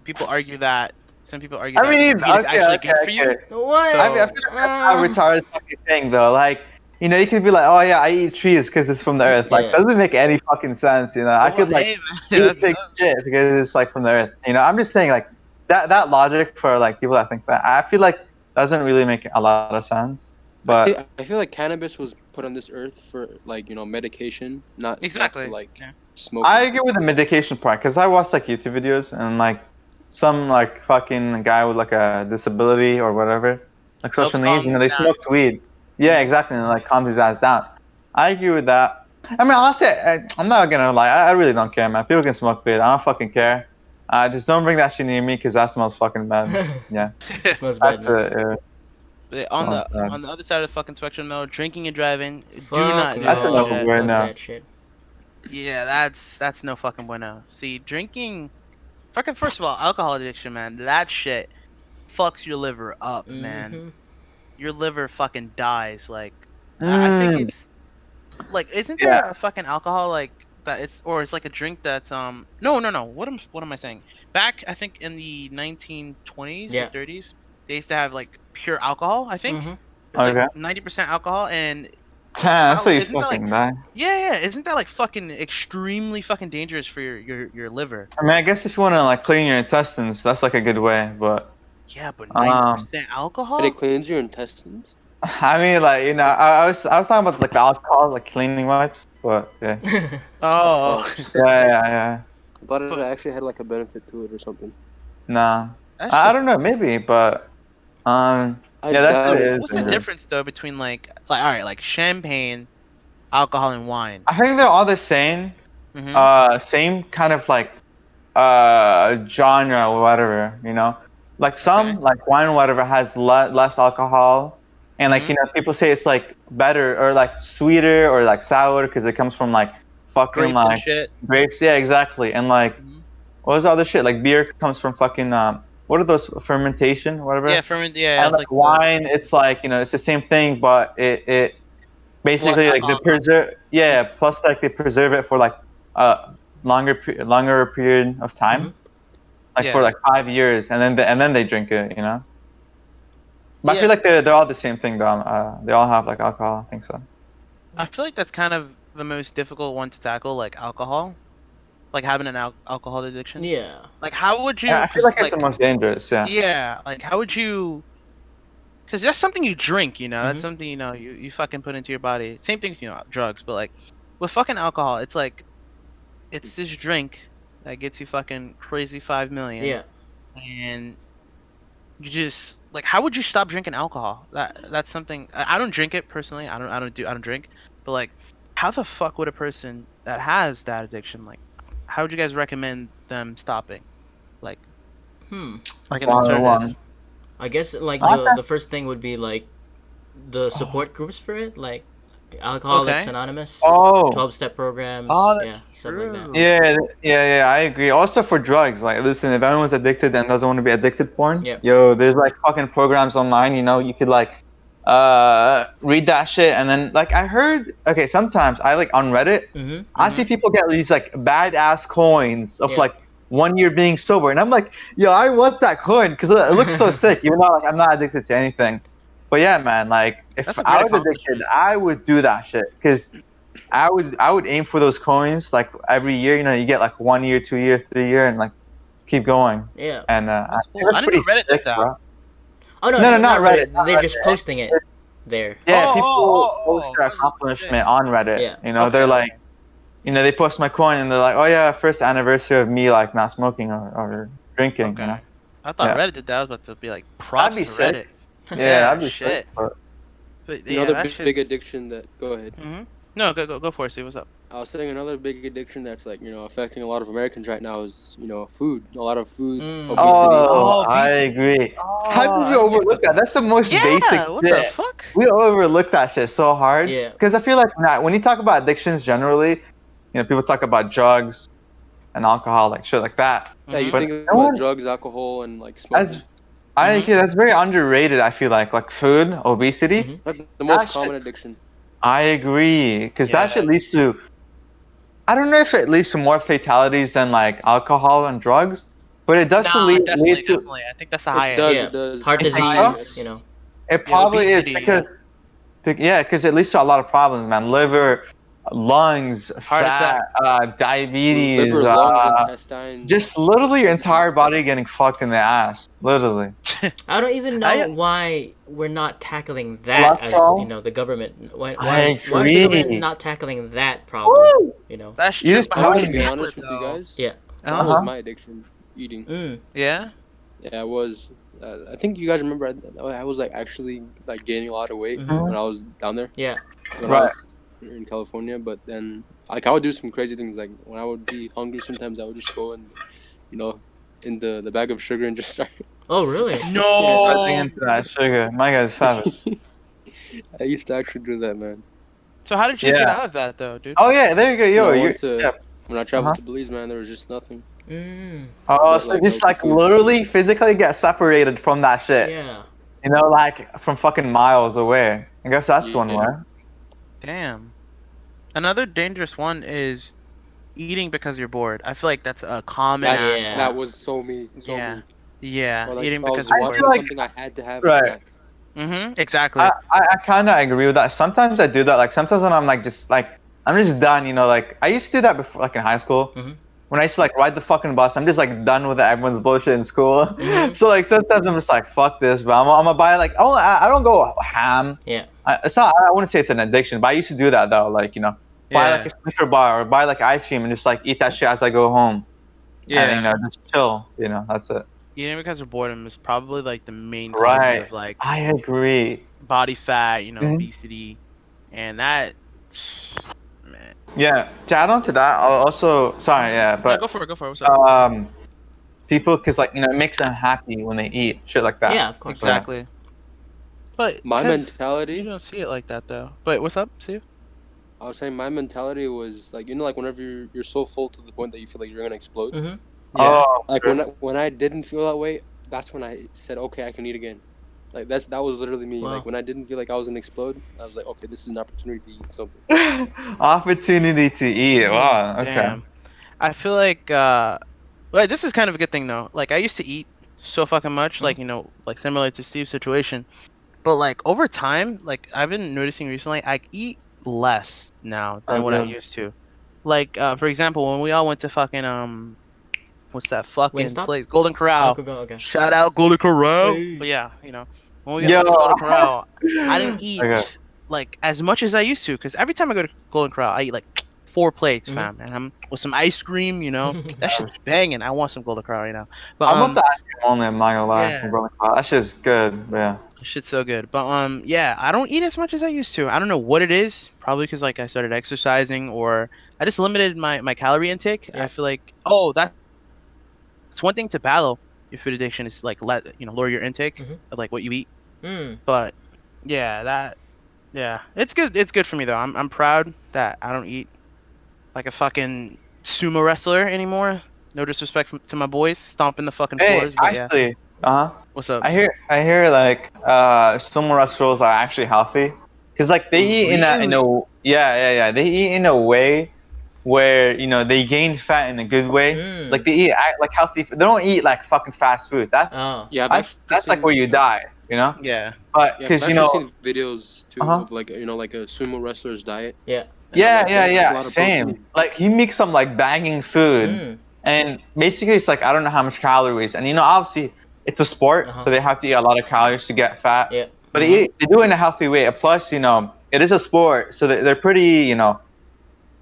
people argue that some people argue I that mean, weed is okay, actually okay, good for you. okay. What? I So feel like that's not a retarded fucking thing though. Like, you could be like, oh yeah, I eat trees because it's from the earth. Like, Yeah. doesn't make any fucking sense. I well, could like hey man, eat that's big shit because it's like from the earth. I'm just saying like that logic for like people that think that I feel like doesn't really make a lot of sense. But I feel like cannabis was put on this earth for like medication, not for exactly. like Yeah. I smoking. agree with the medication part because I watched like YouTube videos and like some like fucking guy with like a disability or whatever, like Helps special needs, calm him they down. smoked weed. Yeah, Mhm. exactly, and like calms his ass down. I agree with that. I mean, honestly, I'm not gonna lie. I really don't care, man. People can smoke weed. I don't fucking care. Just don't bring that shit near me because that smells fucking bad. Yeah, Smells bad, that's man. it. Yeah, But smells bad. on the other side of the fucking spectrum though, drinking and driving, do Fuck not do That's that enough no. of shit. right Fuck now. that shit. Yeah, that's no fucking bueno. See, drinking, fucking first of all, alcohol addiction, man, that shit fucks your liver up, man. Mm-hmm. Your liver fucking dies. Like, I think Mm, it's like, isn't yeah. there a fucking alcohol like that? It's like a drink that's no. What am I saying? Back, I think in the 1920s or Yeah. 30s, they used to have like pure alcohol. I think Mm-hmm. it was like Okay. 90% alcohol, and Damn, that's how how you isn't that like fucking die. yeah, isn't that like fucking extremely fucking dangerous for your liver? I mean, I guess if you want to like clean your intestines, that's like a good way. But Yeah, but um, 90% And it alcohol? cleans your intestines. I mean, like I was talking about like the alcohol, like cleaning wipes. But yeah, Oh, Oh, yeah. I thought it but actually had like a benefit to it or something. Nah, that I shit's don't know, maybe, but I yeah, that shit doubt it. is what's the dangerous. difference though between like all right, like champagne, alcohol, and wine? I think they're all the same. Mm-hmm. Same kind of like genre or whatever. Like Okay. some like wine or whatever has less alcohol, and like Mm-hmm. people say it's like better or like sweeter or like sour because it comes from like fucking Grapes and like shit. grapes. Yeah, exactly. And like Hmm. what was the other shit? Like beer comes from fucking what are those fermentation Yeah, whatever. ferment. Yeah, And it's like like the wine, it's like it's the same thing, but it it's less basically like they alcohol content. preserve. Yeah, plus like they preserve it for like a longer period of Mm-hmm. time, like for Yeah, like 5 years, and then they drink it. But I feel yeah. like they're all the same thing though. They all have like alcohol. I think so. I feel like that's kind of the most difficult one to tackle, like alcohol, like having an alcohol addiction. Yeah. Like, how would Yeah, you? I feel Because like it's the like most dangerous. Yeah. yeah, like how would you? Because that's something you drink, that's Mm-hmm. something you fucking put into your body. Same thing with drugs, but like with fucking alcohol, it's like it's this drink that gets you fucking crazy 5 million, Yeah. and you just like how would you stop drinking alcohol? That's something I don't drink it personally. I don't drink, but like how the fuck would a person that has that addiction how would you guys recommend them stopping? Like Hmm. like That's an one on alternative. one. I guess like Okay. the first thing would be like the support groups for it, like Alcoholics Okay. Anonymous, Oh. 12-step programs, Oh, yeah, that's stuff like that. true. Yeah, I agree. Also for drugs, like, listen, if anyone's addicted and doesn't want to be addicted porn, Yeah. yo, there's like fucking programs online, you could like, read that shit and then like I heard, okay, sometimes I like on Reddit, Mm-hmm. I see Mhm. people get these like badass coins of Yeah. like 1 year being sober, and I'm like, yo, I want that coin because it looks so sick. Even though like I'm not addicted to anything, but yeah, man, like if That's a great I was addicted, accomplishment. I would do that shit because I would aim for those coins like every year. You get like 1 year, 2 year, 3 year, and like keep going. Yeah. And I That's think cool. that's I didn't pretty know Reddit did sick, that. bro. Oh no, No, no, not not Reddit, Reddit. not They're just Reddit. posting it there. Yeah, Oh, people post their holy shit. accomplishment on Reddit. Yeah. They're Okay, like, okay. they post my coin and they're like, oh yeah, first anniversary of me like not smoking or drinking. Okay. I thought Yeah, Reddit did that. I was about to be like, that'd props be to sick. Reddit. Yeah, Yeah, that'd be sick. shit. But yeah, Another that big shit's. addiction that. Go ahead. No, go for it. See what's up. I was saying another big addiction that's like affecting a lot of Americans right now is food. A lot of food, Mm. obesity. Oh, Oh, I obesity. agree. How Oh, did I we didn't think about overlook that? that. That's the most basic Yeah, what the shit. fuck? We overlook that shit so hard Yeah. because I feel like when you talk about addictions generally, people talk about drugs, and alcohol, like shit like that. Yeah, you Mhm. But think no about one, drugs, alcohol, and like that's smoking. I Mhm. agree. That's very underrated. I feel like food, obesity. Mhm. Like the That most shit. common addiction. I agree, because that Yeah. shit leads to. I don't know if it leads to more fatalities than like alcohol and drugs, but it does Nah, lead definitely, to. definitely. I think that's the It does. highest. Yeah, It does. heart You think High. so? disease. You Yes. know. It Yeah, probably is obesity. Yeah. because yeah, because it leads to a lot of problems, man. Liver, lungs, Heart fat, attack. diabetes, Liver, lungs, intestines, just literally your everything. entire body getting fucked in the ass. Literally. I don't even know I why we're not tackling that as Cholesterol. the government. I Why is the government agree. not tackling that problem? Woo! You know. That's You true. just But how Bro, would to you reminded be me. tackle it honest with you though? guys, Yeah. that Uh-huh. was Uh-huh. my addiction, eating. Mm. Yeah. Yeah, I was. I think you guys remember I was like actually like gaining a lot of weight Mhm. Mhm. when I was down there, Yeah. when I Right. was in California. But then, like, I would do some crazy things. Like when I would be hungry, sometimes I would just go and, you know, in the bag of sugar and just start. Oh, really? Yeah, Diving No. into that sugar. My guy's savage. I used to actually do that, man. So how did you get Yeah. out of that though, dude? Oh yeah, there you go. When I Yo, you went to yeah. when I Uh-huh. traveled to Belize, man, there was just nothing Mm. Oh, but so like just healthy like food. literally physically get separated from that shit. Yeah. You know, like from fucking miles away. I guess that's one Yeah, way. Damn. Another dangerous one is eating because you're bored. I feel like that's a common ass Yeah. that one. was so me, so Yeah. me. Yeah. Or like Eating if I because was you're I bored. feel watching like something, I had to have a right. snack. Exactly. I kind of agree with that. Sometimes I do that. Like sometimes when I'm like just like I'm just done. You know, like I used to do that before, like in high school. Mhm. When I used to like ride the fucking bus, I'm just like done with everyone's bullshit in school. Mhm. So like sometimes I'm just like fuck this, but I'm gonna buy like I don't go ham. Yeah. It's not. I wouldn't say it's an addiction, but I used to do that though. Like buy like Yeah. a Snicker bar or buy like ice cream and just like eat that shit as I go home, and Yeah. just chill. That's it. Eating because of boredom is probably like the main causes Right. of like I agree. body fat, Mhm. obesity, and that, man. Yeah. To add on to that, I'll also sorry, yeah, No, but go for it. Go for it. What's up? um, people because like it makes them happy when they eat shit like that. Yeah. Of course. So, yeah. Exactly. But My because you mentality, don't see it like that though. But what's up, Steve? I was saying my mentality was like like whenever you're so full to the point that you feel like you're gonna explode. Mhm. Yeah. Oh, Like true. when I didn't feel that way, that's when I said, okay, I can eat again. Like that was literally me. Wow. Like when I didn't feel like I was gonna explode, I was like, okay, this is an opportunity to eat something. Opportunity to eat. Wow. Okay. Damn. I feel like well, this is kind of a good thing though. Like I used to eat so fucking much, like like similar to Steve's situation. But like over time, like I've been noticing recently, I eat less now than Oh, what I good. used to. Like for example, when we all went to fucking what's that fucking Wingstop. place? Golden Oh, Corral. cool. Okay. Shout out Golden Corral. Hey. But yeah, when we Yo. went to Golden Corral, I didn't eat Okay. like as much as I used to because every time I go to Golden Corral, I eat like 4 plates, Mhm. fam, and I'm with some ice cream. That shit's banging. I want some Golden Corral right now. But I want the ice cream only. I'm not gonna lie. yeah, That shit's good. Yeah. shit's so good. But yeah, I don't eat as much as I used to. I don't know what it is. Probably because like I started exercising or I just limited my calorie intake. Yeah. I feel like that's one thing to battle your food addiction is like lower your intake Mhm. of like what you eat. Mm. But yeah, it's good. It's good for me though. I'm proud that I don't eat like a fucking sumo wrestler anymore. No disrespect to my boys stomping the fucking Hey, floors, but yeah. actually, What's up? I hear like sumo wrestlers are actually healthy, cause like they eat in a Really? they eat in a way where they gain fat in a good way. Like Mm. they eat like healthy. They don't eat like fucking fast food. Oh. Yeah, I've That's actually that's like where seen. you die. Yeah. But Yeah, I've cause actually seen videos too uh-huh. of like like a sumo wrestler's diet, Yeah. and I'm Yeah, like, yeah, damn, that's a yeah. lot of Same. protein. Like he makes some like banging food, Mm. and basically it's like I don't know how much calories, and obviously it's a sport, Uh-huh. so they have to eat a lot of calories to get fat. Yeah. But they do it in a healthy way. Plus, it is a sport, so they're pretty. I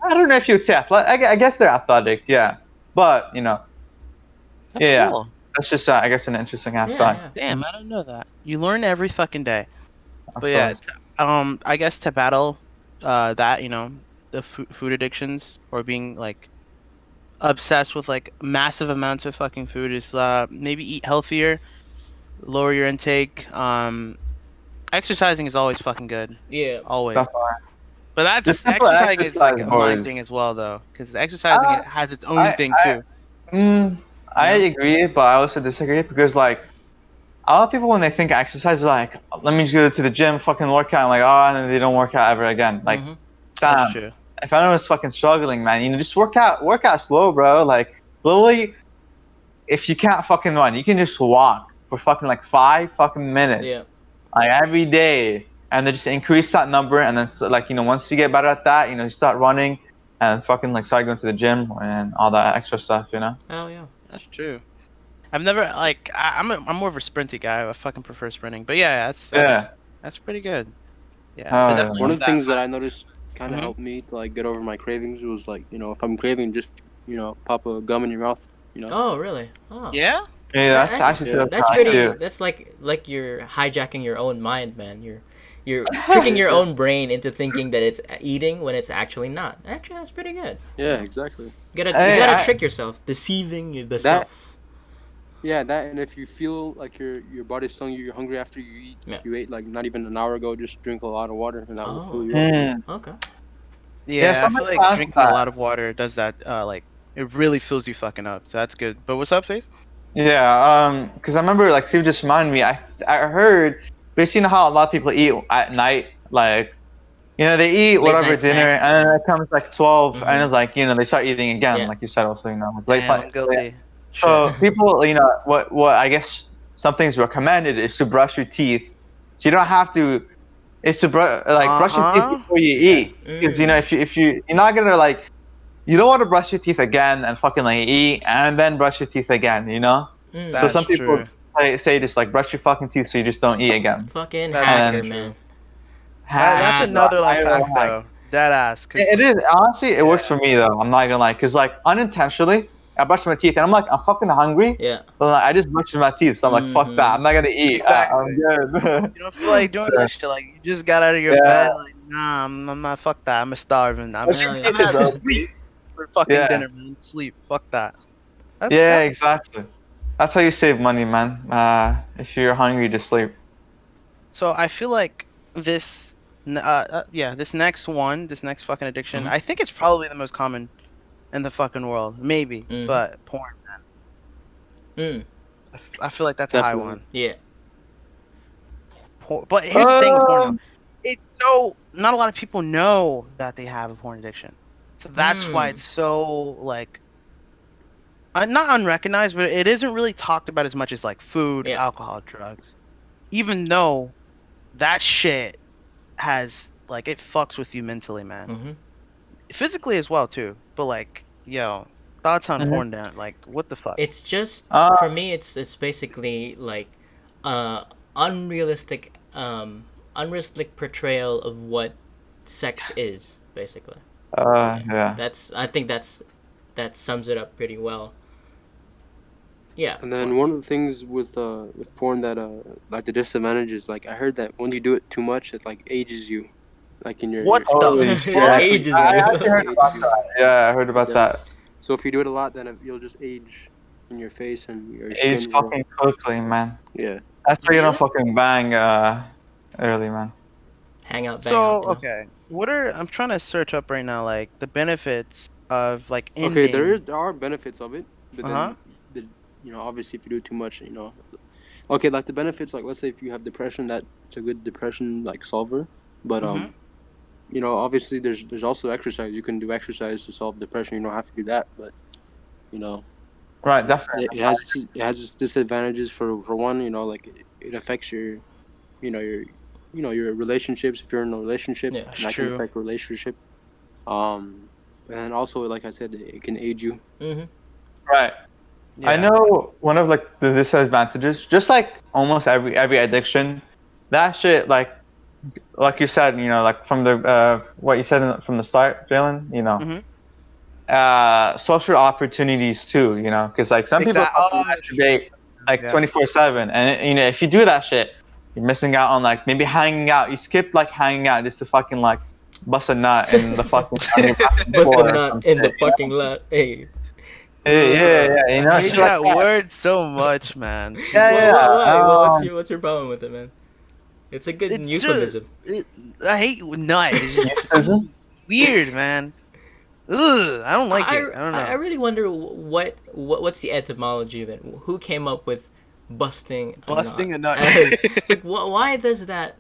don't know if you would say athletic. I guess they're athletic, yeah. But That's yeah, cool. that's just I guess an interesting Yeah. aspect. Yeah. Damn, I didn't know that. You learn every fucking day. Of But yeah, course. I guess to battle that, the food addictions or being like obsessed with like massive amounts of fucking food is maybe eat healthier, lower your intake. Exercising is always fucking good. Yeah. Always. Definitely. But Just that's simple exercising is like exercise, a mind boys. thing as well, though, because exercising Uh, it has its own I thing I too. You I know? agree, but I also disagree because like a lot of people when they think exercise is like, let me just go to the gym, fucking work out, like, oh, and then they don't work out ever again. Like, Mm-hmm. That's fam, true. if anyone's fucking struggling, man, just work out slow, bro. Like, slowly, if you can't fucking run, you can just walk for fucking like 5 fucking minutes, Yeah. like every day, and then just increase that number, and then like once you get better at that, you start running, and fucking like start going to the gym and all that extra stuff. Hell yeah. That's true. I've never like I'm more of a sprinty guy. I fucking prefer sprinting. But yeah, Yeah. that's pretty good. Yeah, but Oh definitely One yeah. of need the that things that I mind. noticed kind of Hmm. helped me to like get over my cravings was like if I'm craving, just pop a gum in your mouth. Oh, really? Oh. Yeah. Yeah, That, that's that's actually Yeah. that's that's how I pretty. do. That's like you're hijacking your own mind, man. You're tricking your Yeah, own brain into thinking that it's eating when it's actually not. Actually, that's pretty good. yeah, exactly. You Hey, gotta I trick yourself, deceiving the That self. yeah, that and if you feel like your body's telling you you're hungry after Yeah. you ate like not even an hour ago, just drink a lot of water and that will fill Oh. you up. mm, Okay. yeah, Yeah, I something feel like like drinking a that. lot of water does that. Like it really fills you fucking up. So that's good. But what's up, face? Yeah, because I remember like Steve just reminded me. I heard basically how a lot of people eat at night, like they eat Late whatever night dinner, snack. and then it comes like 12, and Mm-hmm. it's like they start eating again, Yeah. like you said also, like late Damn, night. I'm guilty. Shit. So people, what I guess something's recommended is to brush your teeth. So you don't have to. It's to brush your teeth Uh-huh. before you Yeah. eat, because Mm. if you're not gonna like you don't want to brush your teeth again and fucking like eat and then brush your teeth again. Mm. So That's some people true. say just like brush your fucking teeth so you just don't eat again. Fucking That's And hacker, super then true. man. That's bro, another like I don't fact know, like though. Dead ass. Cause it is honestly it works yeah. for me though. I'm not gonna lie, cause like unintentionally I brush my teeth and I'm like I'm fucking hungry, Yeah. but like, I just brush my teeth. So I'm like fuck that. Mm-hmm. I'm not gonna eat. I'm Exactly. good. You don't feel like doing that shit. Like you just got out of your Yeah, bed. Like nah, I'm not. Fuck that. I'm starving. brush your Hell I'm yeah. teeth is having OP. sleep for fucking Yeah, dinner, man. Sleep. Fuck that. yeah, That's exactly. That's how you save money, man. If you're hungry, just sleep. so. I feel like this. Yeah, this next one, this next fucking addiction. Mm-hmm. I think it's probably the most common in the fucking world. Maybe, Mm-hmm. but porn. Mm. I feel like that's a high Definitely. one. Yeah. But here's the thing with porn though. Um, It's so not a lot of people know that they have a porn addiction. So that's why Mm. it's so like not unrecognized, but it isn't really talked about as much as like food, Yeah. alcohol, drugs. Even though that shit has like it fucks with you mentally, man. Mm-hmm. Physically as well too. But like, yo, thoughts on mhm. porn down like what the fuck? It's just Uh, for me. It's basically like uh unrealistic unrealistic portrayal of what sex is basically. Yeah. yeah. I think that sums it up pretty well. Yeah. And then one of the things with porn that like the disadvantages, like I heard that when you do it too much, it like ages you, like in What your the Holy face. It It fuck? shit. actually ages I you. it actually heard actually ages about you. that. Yeah, I heard It about that. does. So if you do it a lot, then you'll just age in your face and your Age skin will. fucking quickly, man. Yeah. That's why you don't Really? fucking bang early, man. Hang out, bang out. So, You know. okay. What are I'm trying to search up right now like the benefits of like Okay, ending. there are benefits of it, but Uh-huh. then the obviously if you do it too much, okay, like the benefits, like let's say if you have depression, that's a good depression like solver. But Mhm. obviously there's also exercise. You can do exercise to solve depression. You don't have to do that, but you know Right, definitely. it has its disadvantages for one. Like it affects your your relationships if you're in a relationship, Yeah. That's and that can true. affect relationship. And also like I said, it can age you. Mm-hmm. Right. I Yeah. know one of like the disadvantages, just like almost every addiction, that shit like you said, like from the what you said from the start, Jalen, Mhm. social opportunities too, because like some people Exactly. fucking Oh, that's true. masturbate like Yeah. 24/7, and if you do that shit, you're missing out on like maybe hanging out. You skip like hanging out just to fucking like bust a nut in the fucking on your bathroom Bust a floor or nut some in the shit. parking lot. Hey. Yeah, I hate shit like that that. word so much, man. Yeah, What? yeah. Why? Um, What's your problem with it, man? It's a good It's euphemism. I hate nut. It's just Euphemism? weird, man. Ugh, I don't like I, it. I don't I know. really wonder what's the etymology of it. Who came up with busting a nut? Busting a nut. As like, why does that?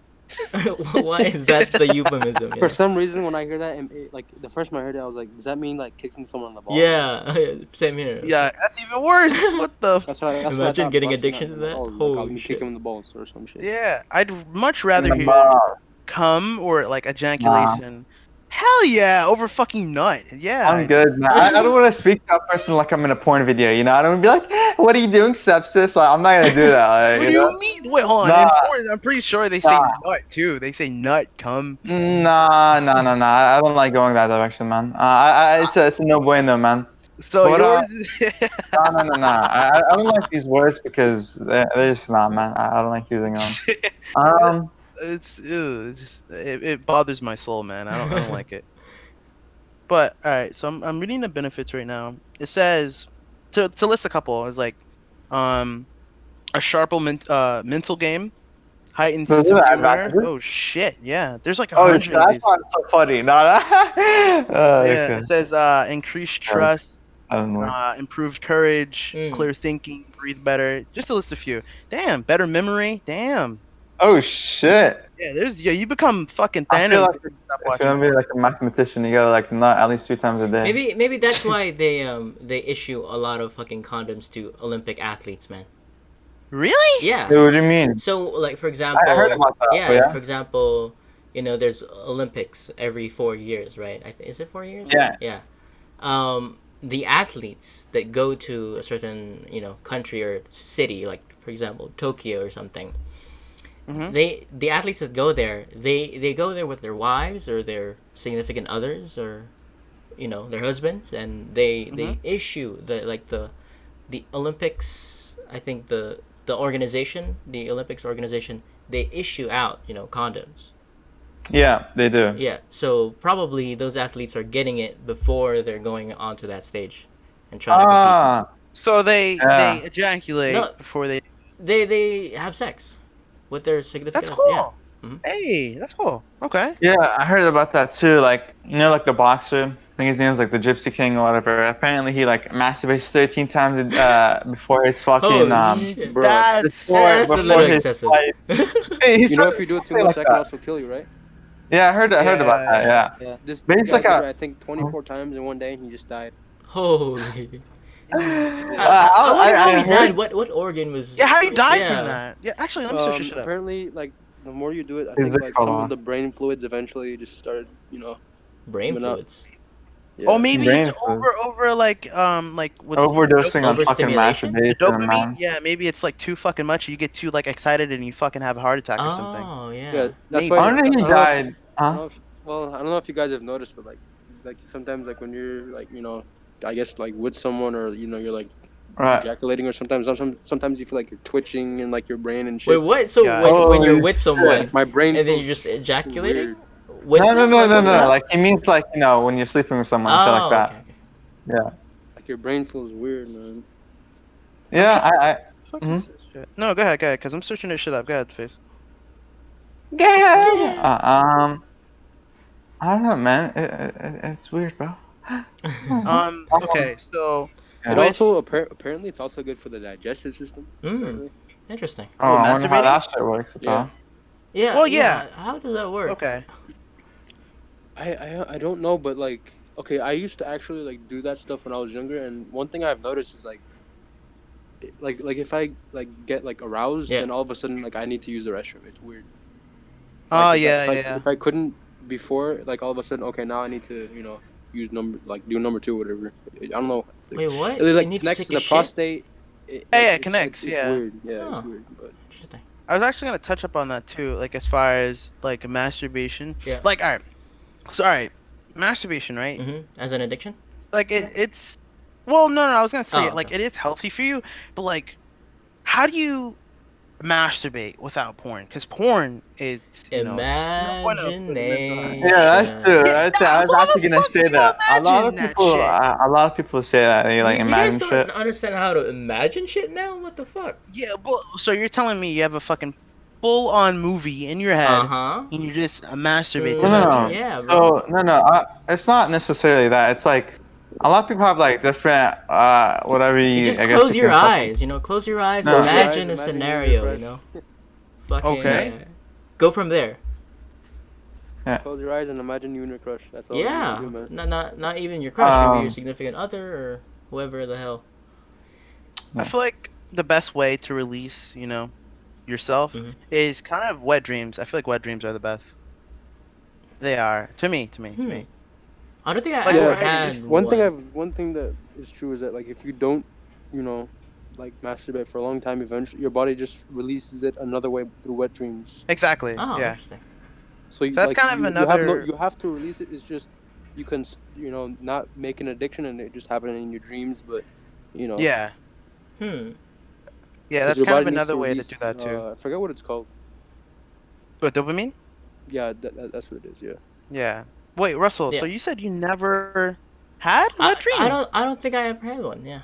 Why is that the euphemism? For some reason, when I hear that, like the first time I heard it, I was like, "Does that mean like kicking someone in the balls?" Yeah, same here. Yeah, that's even worse. What the? That's what I Imagine thought. getting Busting addiction out. to I'm like, that. oh, like I'll Holy kick shit! him in the balls or some shit. Yeah, I'd much In rather the hear balls. cum or like Nah. ejaculation. Hell yeah, over fucking nut. I'm Yeah. good, man. I don't want to speak to a person like I'm in a porn video, you know? I don't want to be like, what are you doing, sepsis? Like, I'm not going to do that, like, What you do know? you mean? Wait, hold on. Nah, In porn, I'm pretty sure they say nah, nut too. They say nut, cum. nah. I don't like going that direction, man. It's a no bueno, man. So But, yours is. no. I don't like these words because they're just not, man. I don't like using them. Um, it's ew, it bothers my soul, man. I don't like it. But all right, so I'm reading the benefits right now. It says to list a couple. It's like, um, a sharper mental game, heightened those sense are of the humor. advantages. Oh shit, yeah. There's like a Oh, shit, hundred of that's these. not so funny. No, Yeah, okay. it says increased Sorry, trust, that doesn't work. improved courage, Mm. clear thinking, breathe better. Just to list a few. Damn, better memory. Damn. Oh, shit. Yeah. You become fucking I feel Thanos like if you stop if you're watching gonna be porn. like a mathematician, you gotta like nut at least 3 times a day. Maybe that's why they issue a lot of fucking condoms to Olympic athletes, man. Really? Yeah. Dude, what do you mean? So, like, for I heard example, about that. But yeah, yeah. for example, there's Olympics every 4 years, right? Is it 4 years? Yeah. Yeah. The athletes that go to a certain, country or city, like, for example, Tokyo or something, Mm-hmm. the athletes that go there, they go there with their wives or their significant others or, their husbands, and Mm-hmm. they issue the Olympics. I think the organization, the Olympics organization, they issue out condoms. Yeah, they do. Yeah, so probably those athletes are getting it before they're going onto that stage and trying to compete. So they Yeah. ejaculate No, before they. they have sex with their That's significant other. Yeah. cool. Hey, that's cool. Okay. Yeah, I heard about that too. Like, like the boxer. I think his name was like the Gypsy King or whatever. Apparently, he like masturbates 13 times before his fucking Holy shit. Bro, That's That's a before little his excessive. fight. Hey, he's you know, if you do it too something much, like that can that. also kill you, right? Yeah, I heard about that. Yeah, yeah. This but this he's guy like did it, a. I think, 24 times in one day, and he just died. Holy. I wonder how I he heard. died. What organ was? Yeah, how you die Yeah. from that? Yeah, actually, let me search this shit up. Apparently, like the more you do it, I Is think it like called some on? of the brain fluids eventually just started, Brain coming out. fluids. Yeah. Oh, maybe it's Brain food. over like with Overdosing on fucking Overstimulation? the masturbation, dopamine. man. Yeah, maybe it's like too fucking much. You get too like excited and you fucking have a heart attack or something. Oh Yeah, yeah. that's Maybe. why. I wonder he died. I don't Huh? know if, well, I don't know if you guys have noticed, but like sometimes like when you're like I guess like with someone or you're like Right. ejaculating or sometimes you feel like you're twitching in like your brain and Wait, shit. what? So Yeah. when you're Holy with shit. someone Like my brain and then feels you're just ejaculating weird. with No, them, like what the hell? Like he means like when you're sleeping with someone, shit like Oh, that. okay. Yeah. Like your brain feels weird, man. Yeah. Fuck Mhm. is this shit? No, go ahead, because I'm searching this shit up. Go ahead, face. Yeah. I don't know, man. It's weird, bro. Okay, so It Yeah. also apparently it's also good for the digestive system. Mm, interesting. Oh, What, I wonder how masturbating? that shit works. Yeah. Yeah. Well, yeah. How does that work? Okay. I don't know, but like okay, I used to actually like do that stuff when I was younger, and one thing I've noticed is like if I like get like aroused, Yeah. then all of a sudden like I need to use the restroom. It's weird. Oh Like, yeah. if I couldn't before, like all of a sudden, okay, now I need to use do number two, whatever. I don't know. Wait, what? It like you need to connects take to a the shit? prostate. It connects, It's yeah. weird. Yeah, Huh. it's weird. But Interesting. I was actually gonna touch up on that too, like as far as like masturbation. Yeah. Like, all right. So, all right, masturbation, right? As an addiction? Like it's. Well, no. I was gonna say Oh, like okay. it is healthy for you, but like, how do you masturbate without porn? Because porn is it's no bueno for the mental health. Imagination. Yeah, that's true. I was Who actually the gonna fuck say can that. A lot of imagine that people, shit? a lot of people say that they like You guys imagine don't shit. understand how to imagine shit now? What the fuck? Yeah, well, so you're telling me you have a fucking full on movie in your Uh head, huh. and you just masturbate to No, that no, shit. no. Yeah, bro. So no, no. It's not necessarily that. It's like a lot of people have like different, whatever You you, just I guess close you your can call. eyes. Close your eyes. No. Close your eyes. Imagine a Imagine you and your scenario. crush. Fucking Yeah. Okay. yeah. Go from there. Yeah. Close your eyes and imagine you and your crush. That's all you Yeah. can do, man. Not even your crush. Maybe your Um. significant other or whoever the hell. I feel like the best way to release, yourself Mhm. is kind of wet dreams. I feel like wet dreams are the best. They are to me. Hmm. I don't think I Like, ever Yeah. right, had One thing that is true is that like if you don't, you know, like masturbate for a long time, eventually your body just releases it another way through wet dreams. exactly. Oh, Yeah. interesting. So So that's kind of another. you have to release it. It's just you can not make an addiction and it just happening in your dreams, but you know Yeah. Hmm. Yeah, because that's your kind of body needs to another way to release. do that too. I forget what it's called. But dopamine? Yeah, that's what it is. Yeah. Yeah. Wait, Russell. Yeah. So you said you never had I, wet dream? I don't think I ever had one. Yeah.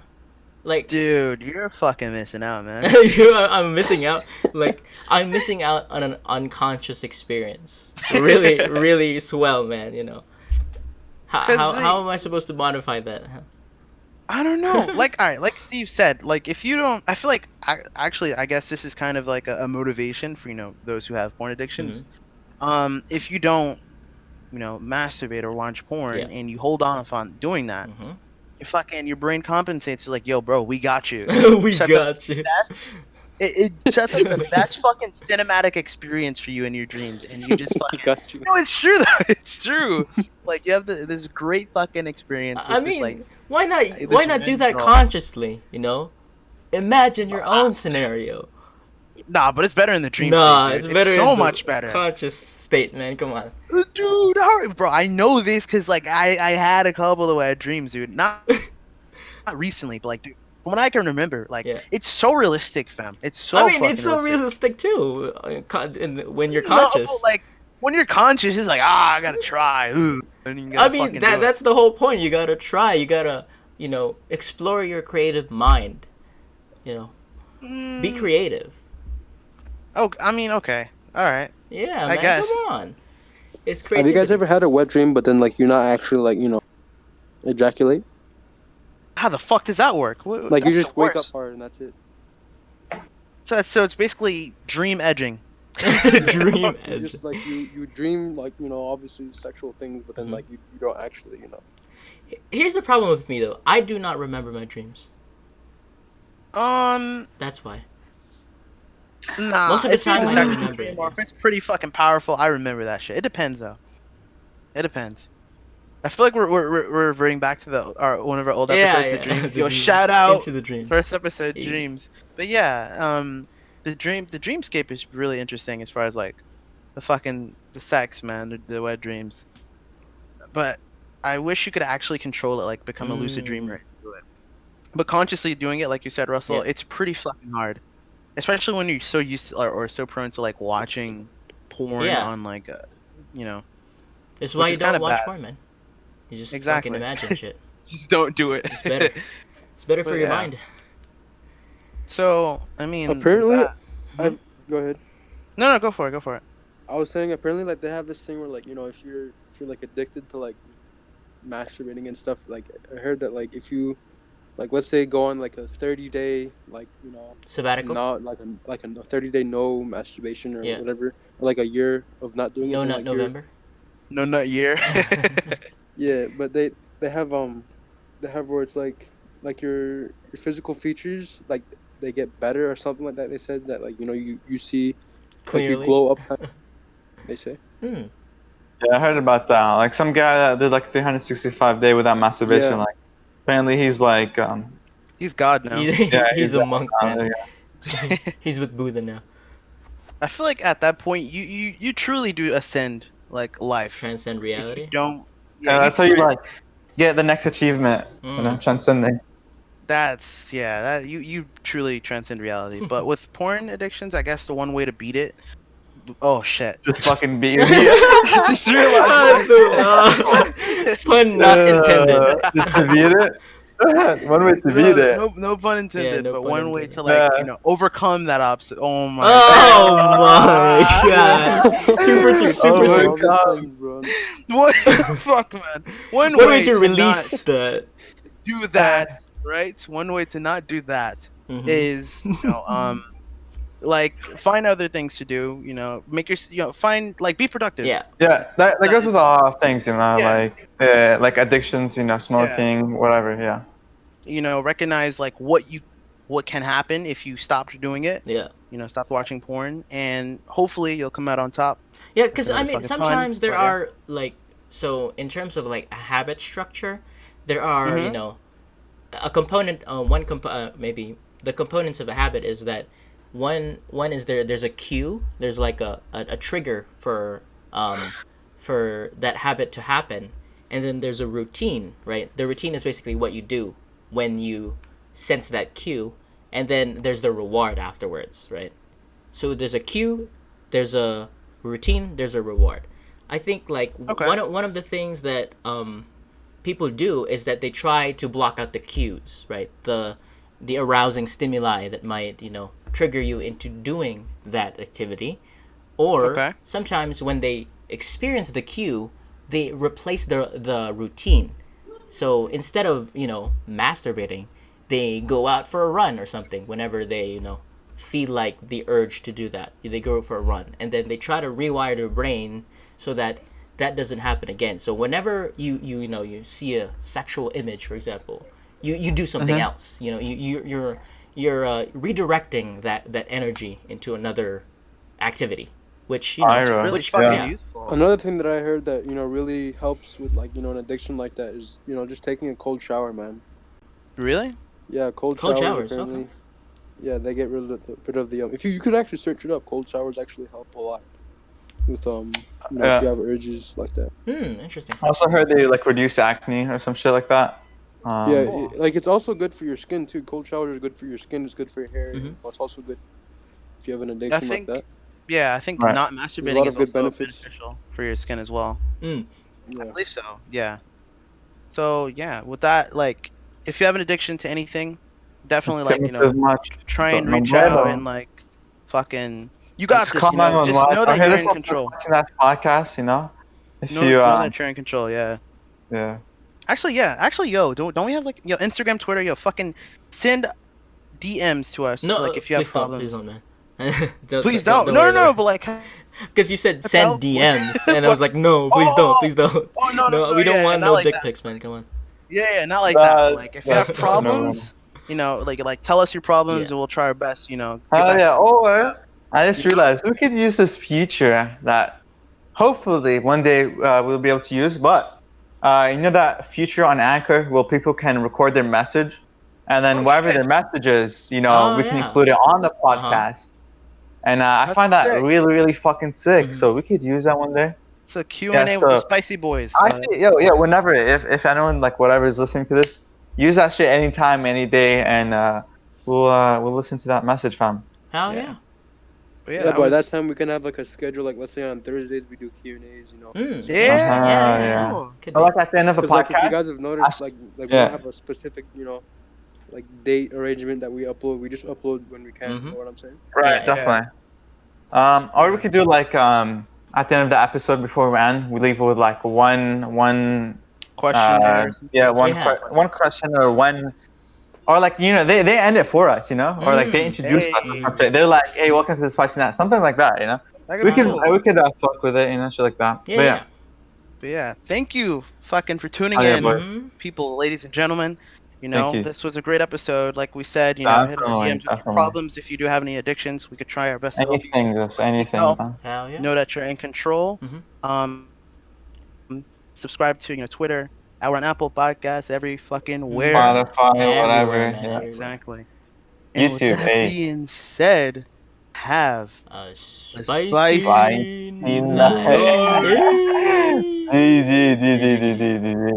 Like Dude, you're fucking missing out, man. I'm missing out. Like I'm missing out on an unconscious experience. Really, really swell, man. How am I supposed to modify that? I don't know. Like, all right, like Steve said, like if you don't, I feel like actually, I guess this is kind of like a motivation for those who have porn addictions. If you don't, masturbate or watch porn, Yeah. and you hold off on doing that, Mm-hmm. your brain compensates to like, yo, bro, we got you. We Sets up got you. best- it sets up the best fucking cinematic experience for you in your dreams, and you just fucking. Got you. No, it's true though. It's true. Like you have this great fucking experience with I this like. mean, why not? this Why not do that girl. consciously? Imagine your own scenario. Nah, but it's better in the dream Nah, state. it's Dude. better. It's so in the much better. Conscious state, man. Come on. Dude, bro, I know this because like I had a couple of wet dreams, dude. Not recently, but like, dude, from what I can remember, like Yeah. it's so realistic, fam. It's so. I mean, fucking it's so realistic too. When you're No, conscious. but, like when you're conscious, it's like I gotta try. Ugh, and you gotta I mean, fucking do it. that's the whole point. You gotta try. You gotta, explore your creative mind. Be creative. Oh, I mean, okay, all right. Yeah, I man. guess. Come on. It's Have creativity. you guys ever had a wet dream, but then like you're not actually like ejaculate? How the fuck does that work? Like you That's just the wake worst. up hard and that's it. So it's basically dream edging. Dream You edge. just like you dream like obviously sexual things, but then Mhm. like you don't actually Here's the problem with me though. I do not remember my dreams. That's why. Nah. Most of the if you're time the I sexual remember dream it, or yeah. if it's pretty fucking powerful, I remember that shit. It depends though. It depends. I feel like we're reverting back to one of our old episodes, the dream. The Yo, dreams. shout out Into the dreams. first episode, Yeah. dreams. But yeah, the dreamscape is really interesting as far as like the sex, man, the wet dreams. But I wish you could actually control it, like become a lucid dreamer and do it. But consciously doing it, like you said, Russell, Yeah. it's pretty fucking hard, especially when you're so used to, or so prone to like watching porn Yeah. on like, This is Which why is you don't kinda watch bad. porn, man. You just Exactly. fucking imagine shit. just don't do it. It's better. It's better for But your yeah. mind. So I mean, Apparently, Mhm. go ahead. no, go for it. I was saying apparently like they have this thing where like if you're like addicted to like masturbating and stuff, like I heard that like if you like let's say go on like a 30-day like Sabbatical. not like a 30-day no masturbation or Yeah. whatever, or like a year of not doing No it. Nut Like you're- November. No nut year. Yeah, but they have where it's like your physical features like they get better or something like that. They said that like you see like you Clearly. glow up. They say. Hmm. Yeah, I heard about that. Like some guy that did like 365 day without masturbation. Yeah. Like apparently he's like He's God now. yeah, He's a like, monk, man. yeah. He's with Buddha now. I feel like at that point you truly do ascend like life. Transcend If reality. you don't. Yeah, that's how you like get the next achievement. Mm. Transcending. That you truly transcend reality. But with porn addictions, I guess the one way to beat it. Oh shit! Just fucking beat Just realized. Pun not intended. Just to beat it. One way to beat it. No pun intended, no but pun one way intended. to like Yeah. overcome that obstacle. Oh my Oh my god! god! Two for two. Two Oh for my two. All these God. puns, bro. What the fuck, man? One One way way to to not release the. do that, right? One way to not do that Mhm. is, like find other things to do. Make your, find like be productive. Yeah. Yeah, that goes with a lot of things, Yeah, like addictions, yeah. smoking, whatever. Yeah. Recognize like what can happen if you stop doing it. Yeah. Stop watching porn, and hopefully you'll come out on top. Yeah, That's because I another mean, fucking pun, sometimes there but yeah. are like, so in terms of like a habit structure, there are Mm-hmm. a component. Maybe the components of a habit is that one is there's a cue. There's like a trigger for that habit to happen, and then there's a routine. Right, the routine is basically what you do when you sense that cue, and then there's the reward afterwards. Right. So there's a cue, there's a routine, there's a reward. I think like Okay. one of the things that people do is that they try to block out the cues, right? The arousing stimuli that might trigger you into doing that activity, or Okay. sometimes when they experience the cue, they replace the routine. So instead of masturbating, they go out for a run or something whenever they feel like the urge to do that. They go for a run, and then they try to rewire their brain so that that doesn't happen again. So whenever you see a sexual image, for example, you do something Mhm. else. You're redirecting that energy into another activity, which It's Ira. really which fucking Yeah. useful. Another thing that I heard that really helps with like an addiction like that is just taking a cold shower, man. Really? Yeah, cold Cold showers showers, apparently. okay. Yeah, they get rid of the if you could actually search it up, cold showers actually help a lot with if you Yeah. have urges like that. Interesting. I also heard they like reduce acne or some shit like that. Yeah, Cool. like it's also good for your skin too. Cold showers are good for your skin. It's good for your hair. Mhm. It's also good if you have an I addiction like think, that. yeah, I think Right. not There's a lot masturbating is of good also benefits. beneficial for your skin as well. Mm. I Yeah. believe so. Yeah. So yeah, with that, like, if you have an addiction to anything, definitely Tip like me too much. try and No reach out and bueno. like fucking, you got Just this. call 911. Just know I that heard you're this in on the control. Spicy Nights podcast. If Know you know that you're in control. Yeah. yeah. Actually, yo, don't we have like Instagram, Twitter, fucking send DMs to us No, like if you have please don't, please problems. don't, man. Please Don't don't. No, worry, no, don't no. worry. But like, Because you said send help. DMs, and I was What? like, no, please don't, Oh, please don't. oh no, no, No, no. we don't Yeah, want not no like dick that. pics, man. Come on. Yeah, not like that. But like, if you have That's no bueno. problems, like tell us your problems, Yeah. and we'll try our best. Get Hell back. yeah. Or I just You know? realized we could use this feature that hopefully one day we'll be able to use. But that feature on Anchor where people can record their message, and then Oh whatever shit, their message is, Oh we can yeah. include it on the Uh huh. podcast. And I that's find that sick. really, really fucking sick. Mhm. So we could use that one day. It's a Q Yeah. and A with the So spicy boys. actually, yeah, whenever, if anyone like whatever is listening to this, use that shit anytime, any day, and we'll listen to that message, fam. Hell Yeah. yeah. But yeah, Yeah, that by that was. time we can have like a schedule. Like let's say on Thursdays we do Q&As. Mm, Yeah, interesting. Yeah, Yeah. cool. Could But be. like at the end of the Because like if you podcast, guys have noticed, like we yeah. don't have a specific like date arrangement that we upload. We just upload when we can. Mhm. You know what I'm saying? right, Yeah. definitely. Or we could do like at the end of the episode before we end, we leave with like one Questionnaire. Or something. Yeah. one question or one. Or like they end it for us, or like they introduce us. Or Hey. something. They're like, hey, welcome to the Spicy Night, something like that, That We could be could cool. we could fuck with it, shit like that. Yeah. But Yeah. But yeah, thank you fucking for tuning Oh, yeah, in, boy. Mhm. people, ladies and gentlemen. Thank you. This was a great episode. Like we said, hit our Definitely, DMs with your definitely. problems. If you do have any addictions, we could try our best to help you. Anything, just Seek anything. help. Man. Hell yeah. Know that you're in control. Mhm. Subscribe to Twitter. We're on Apple Podcasts every fucking where. Spotify, Everywhere, whatever. man, Yeah. everywhere. Exactly. And with YouTube, that hey. being said, have Spicy Spicy night. night. Hey. G, G, G, G, G, G, G.